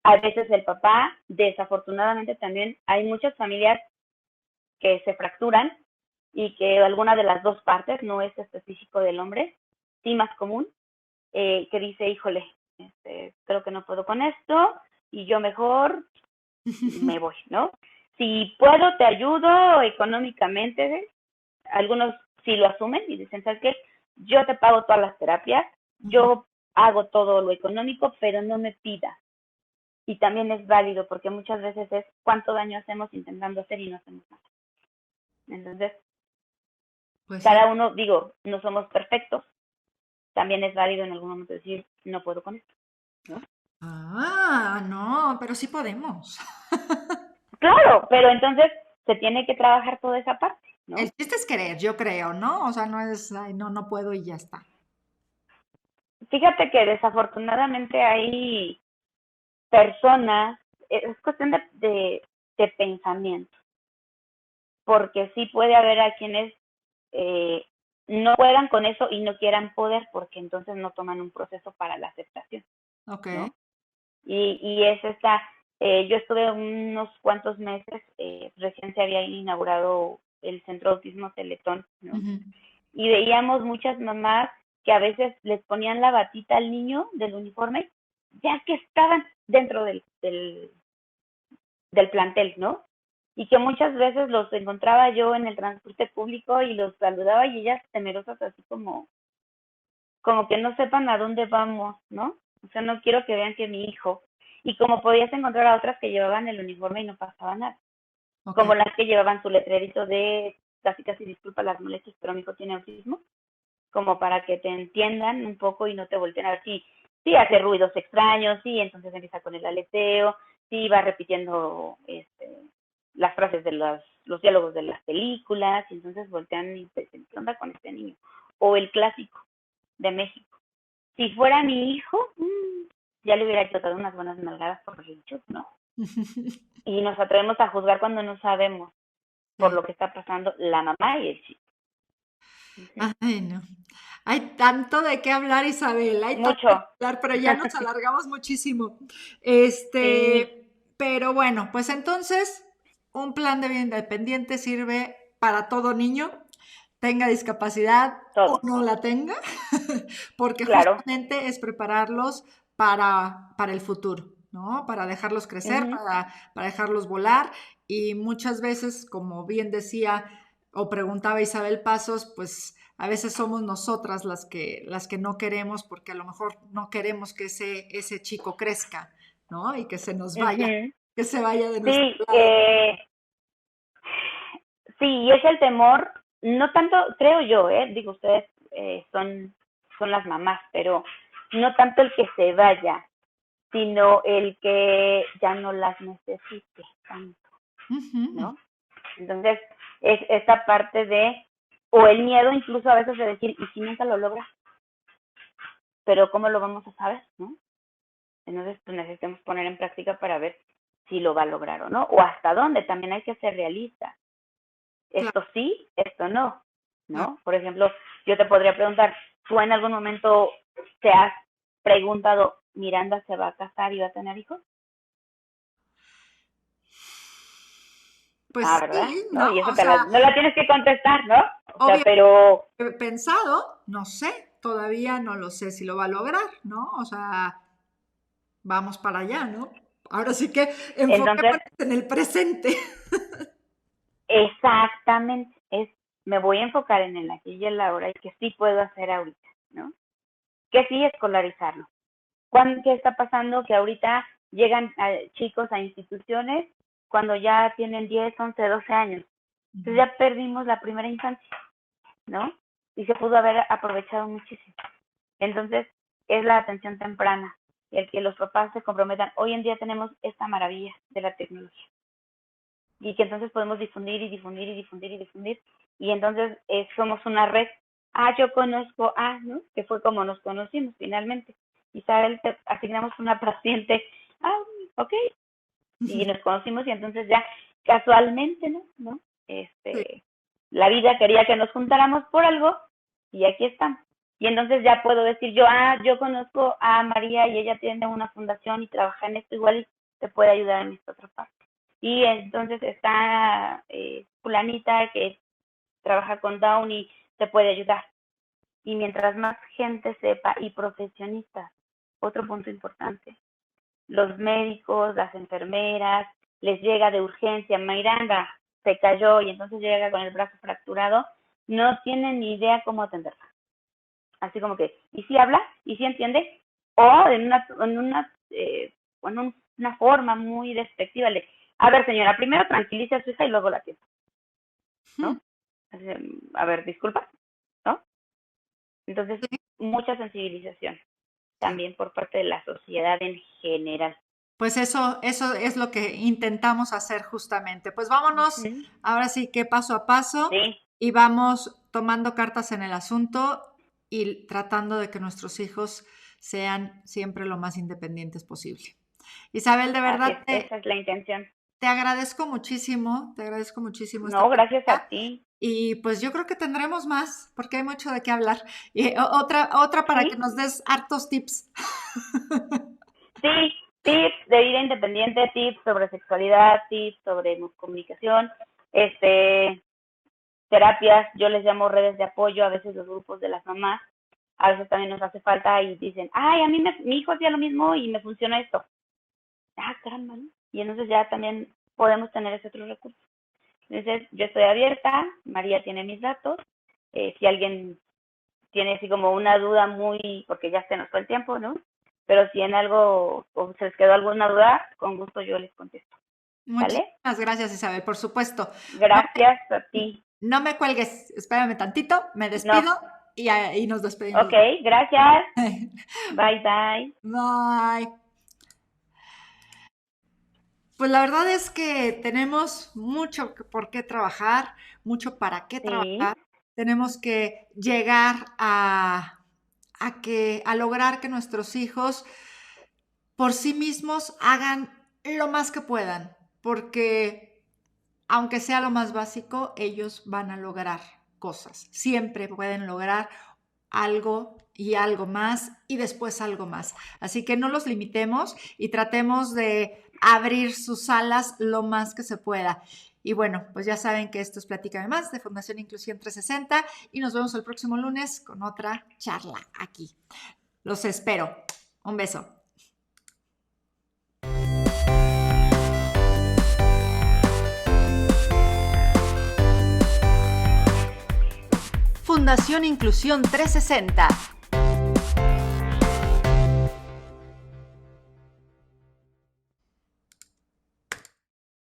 a veces el papá, desafortunadamente también hay muchas familias que se fracturan y que alguna de las dos partes no es específico del hombre, sí más común, que dice, híjole, creo que no puedo con esto y yo mejor me voy, ¿no? Si puedo, te ayudo económicamente. Algunos sí lo asumen y dicen, ¿sabes qué? Yo te pago todas las terapias, yo hago todo lo económico, pero no me pidas. Y también es válido porque muchas veces es cuánto daño hacemos intentando hacer y no hacemos nada. Entonces, Pues sí. cada uno, digo, no somos perfectos. También es válido en algún momento decir, no puedo con esto, ¿no? Ah, no, pero sí podemos. Claro, pero entonces se tiene que trabajar toda esa parte, El ¿no? chiste es querer, yo creo, ¿no? O sea, no es, ay, no, no puedo y ya está. Fíjate que desafortunadamente hay personas, es cuestión de pensamiento, porque sí puede haber a quienes eh, no puedan con eso y no quieran poder, porque entonces no toman un proceso para la aceptación, Ok. ¿no? Y es esta, yo estuve unos cuantos meses, recién se había inaugurado el Centro de Autismo Teletón, ¿no? Ujú. Y veíamos muchas mamás que a veces les ponían la batita al niño del uniforme, ya que estaban dentro del plantel, ¿no? Y que muchas veces los encontraba yo en el transporte público y los saludaba y ellas temerosas así como que no sepan a dónde vamos, ¿no? O sea, no quiero que vean que mi hijo. Y como podías encontrar a otras que llevaban el uniforme y no pasaba nada. Ok. Como las que llevaban su letrerito de casi casi disculpa las molestias, pero mi hijo tiene autismo, como para que te entiendan un poco y no te volteen a ver si hace ruidos extraños, sí, entonces empieza con el aleteo, sí va repitiendo las frases de los diálogos de las películas, y entonces voltean y dicen, ¿qué onda con este niño? O el clásico de México. Si fuera mi hijo, ya le hubiera hecho todas unas buenas nalgadas por dicho, ¿no? Y nos atrevemos a juzgar cuando no sabemos por Sí. lo que está pasando la mamá y el chico. Uh-huh. Ay, no. Hay tanto de qué hablar, Isabel, hay tanto de Mucho. qué hablar, pero ya nos alargamos muchísimo. Sí, Pero bueno, pues entonces, un plan de vida independiente sirve para todo niño, tenga discapacidad o todo. no la tenga, porque Claro. justamente es prepararlos para el futuro, ¿no? Para dejarlos crecer, Uh-huh. para dejarlos volar y muchas veces, como bien decía o preguntaba Isabel Pasos, pues a veces somos nosotras las que no queremos porque a lo mejor no queremos que ese chico crezca, ¿no? Y que se nos vaya, Uh-huh. que se vaya de nuestro Sí, lado. sí, y es el temor, no tanto, creo yo, digo, ustedes son las mamás, pero no tanto el que se vaya, sino el que ya no las necesite tanto, Ujú. ¿no? Entonces, es esta parte o el miedo incluso a veces de decir, ¿y si nunca lo logra? Pero ¿cómo lo vamos a saber, no? Entonces, pues necesitamos poner en práctica para ver si lo va a lograr o no, o hasta dónde, también hay que ser realistas. Claro, Esto sí, esto no, claro. ¿no? Por ejemplo, yo te podría preguntar, ¿tú en algún momento te has preguntado, Miranda se va a casar y va a tener hijos? Pues Ah, ¿verdad? sí, ¿No? ¿no? Y eso O sea, no la tienes que contestar, ¿no? O sea, obviamente pero he pensado, no sé, todavía no lo sé si lo va a lograr, ¿no? O sea, vamos para allá, ¿no? Ahora sí que enfoquémonos Entonces, en el presente. exactamente, me voy a enfocar en el aquí y el ahora y que sí puedo hacer ahorita, ¿no? Que sí escolarizarlo. ¿Qué está pasando? Que ahorita llegan chicos a instituciones cuando ya tienen 10, 11, 12 años. Entonces ya perdimos la primera infancia, ¿no? Y se pudo haber aprovechado muchísimo. Entonces, es la atención temprana, el que los papás se comprometan. Hoy en día tenemos esta maravilla de la tecnología y que entonces podemos difundir y difundir y difundir y difundir y entonces somos una red. Yo conozco ¿no? Que fue como nos conocimos finalmente. Isabel, te asignamos una paciente, ok, y nos conocimos y entonces ya casualmente, ¿no? Sí. La vida quería que nos juntáramos por algo y aquí estamos. Y entonces ya puedo decir yo conozco a María y ella tiene una fundación y trabaja en esto igual y te puede ayudar en esta otra parte. Y entonces está fulanita que trabaja con Down y te puede ayudar. Y mientras más gente sepa y profesionistas, otro punto importante, los médicos, las enfermeras, les llega de urgencia, Miranda se cayó y entonces llega con el brazo fracturado, no tienen ni idea cómo atenderla. Así como que, ¿y si habla? ¿Y si entiende? O en una forma muy despectiva, a ver señora, primero tranquilice a su hija y luego la atienda, ¿no? A ver, disculpa, ¿no? Entonces, mucha sensibilización también por parte de la sociedad en general. Pues eso es lo que intentamos hacer justamente. Pues vámonos ahora sí que paso a paso Sí. y vamos tomando cartas en el asunto y tratando de que nuestros hijos sean siempre lo más independientes posible. Isabel, de verdad Esa es la intención. te agradezco muchísimo esta No, gracias plática. a ti. Y pues yo creo que tendremos más, porque hay mucho de qué hablar. Y otra para ¿Sí? que nos des hartos tips. Sí, tips de vida independiente, tips sobre sexualidad, tips sobre comunicación, terapias, yo les llamo redes de apoyo, a veces los grupos de las mamás, a veces también nos hace falta y dicen, a mí mi hijo hacía lo mismo y me funciona esto. Caramba, ¿no? Y entonces ya también podemos tener ese otro recurso. Entonces, yo estoy abierta, María tiene mis datos, si alguien tiene así como una duda porque ya se nos fue el tiempo, ¿no? Pero si en algo o se les quedó alguna duda, con gusto yo les contesto. ¿Vale? Muchísimas gracias, Isabel, por supuesto. Gracias a ti. No me cuelgues, espérame tantito, me despido y nos despedimos. Ok, gracias. Bye, bye. Bye. Pues la verdad es que tenemos mucho por qué trabajar, mucho para qué trabajar. Tenemos que llegar a lograr que nuestros hijos por sí mismos hagan lo más que puedan, porque aunque sea lo más básico, ellos van a lograr cosas. Siempre pueden lograr algo y algo más y después algo más. Así que no los limitemos y tratemos de abrir sus alas lo más que se pueda. Y bueno, pues ya saben que esto es Platícame Más de Fundación Inclusión 360 y nos vemos el próximo lunes con otra charla aquí. Los espero. Un beso. Fundación Inclusión 360.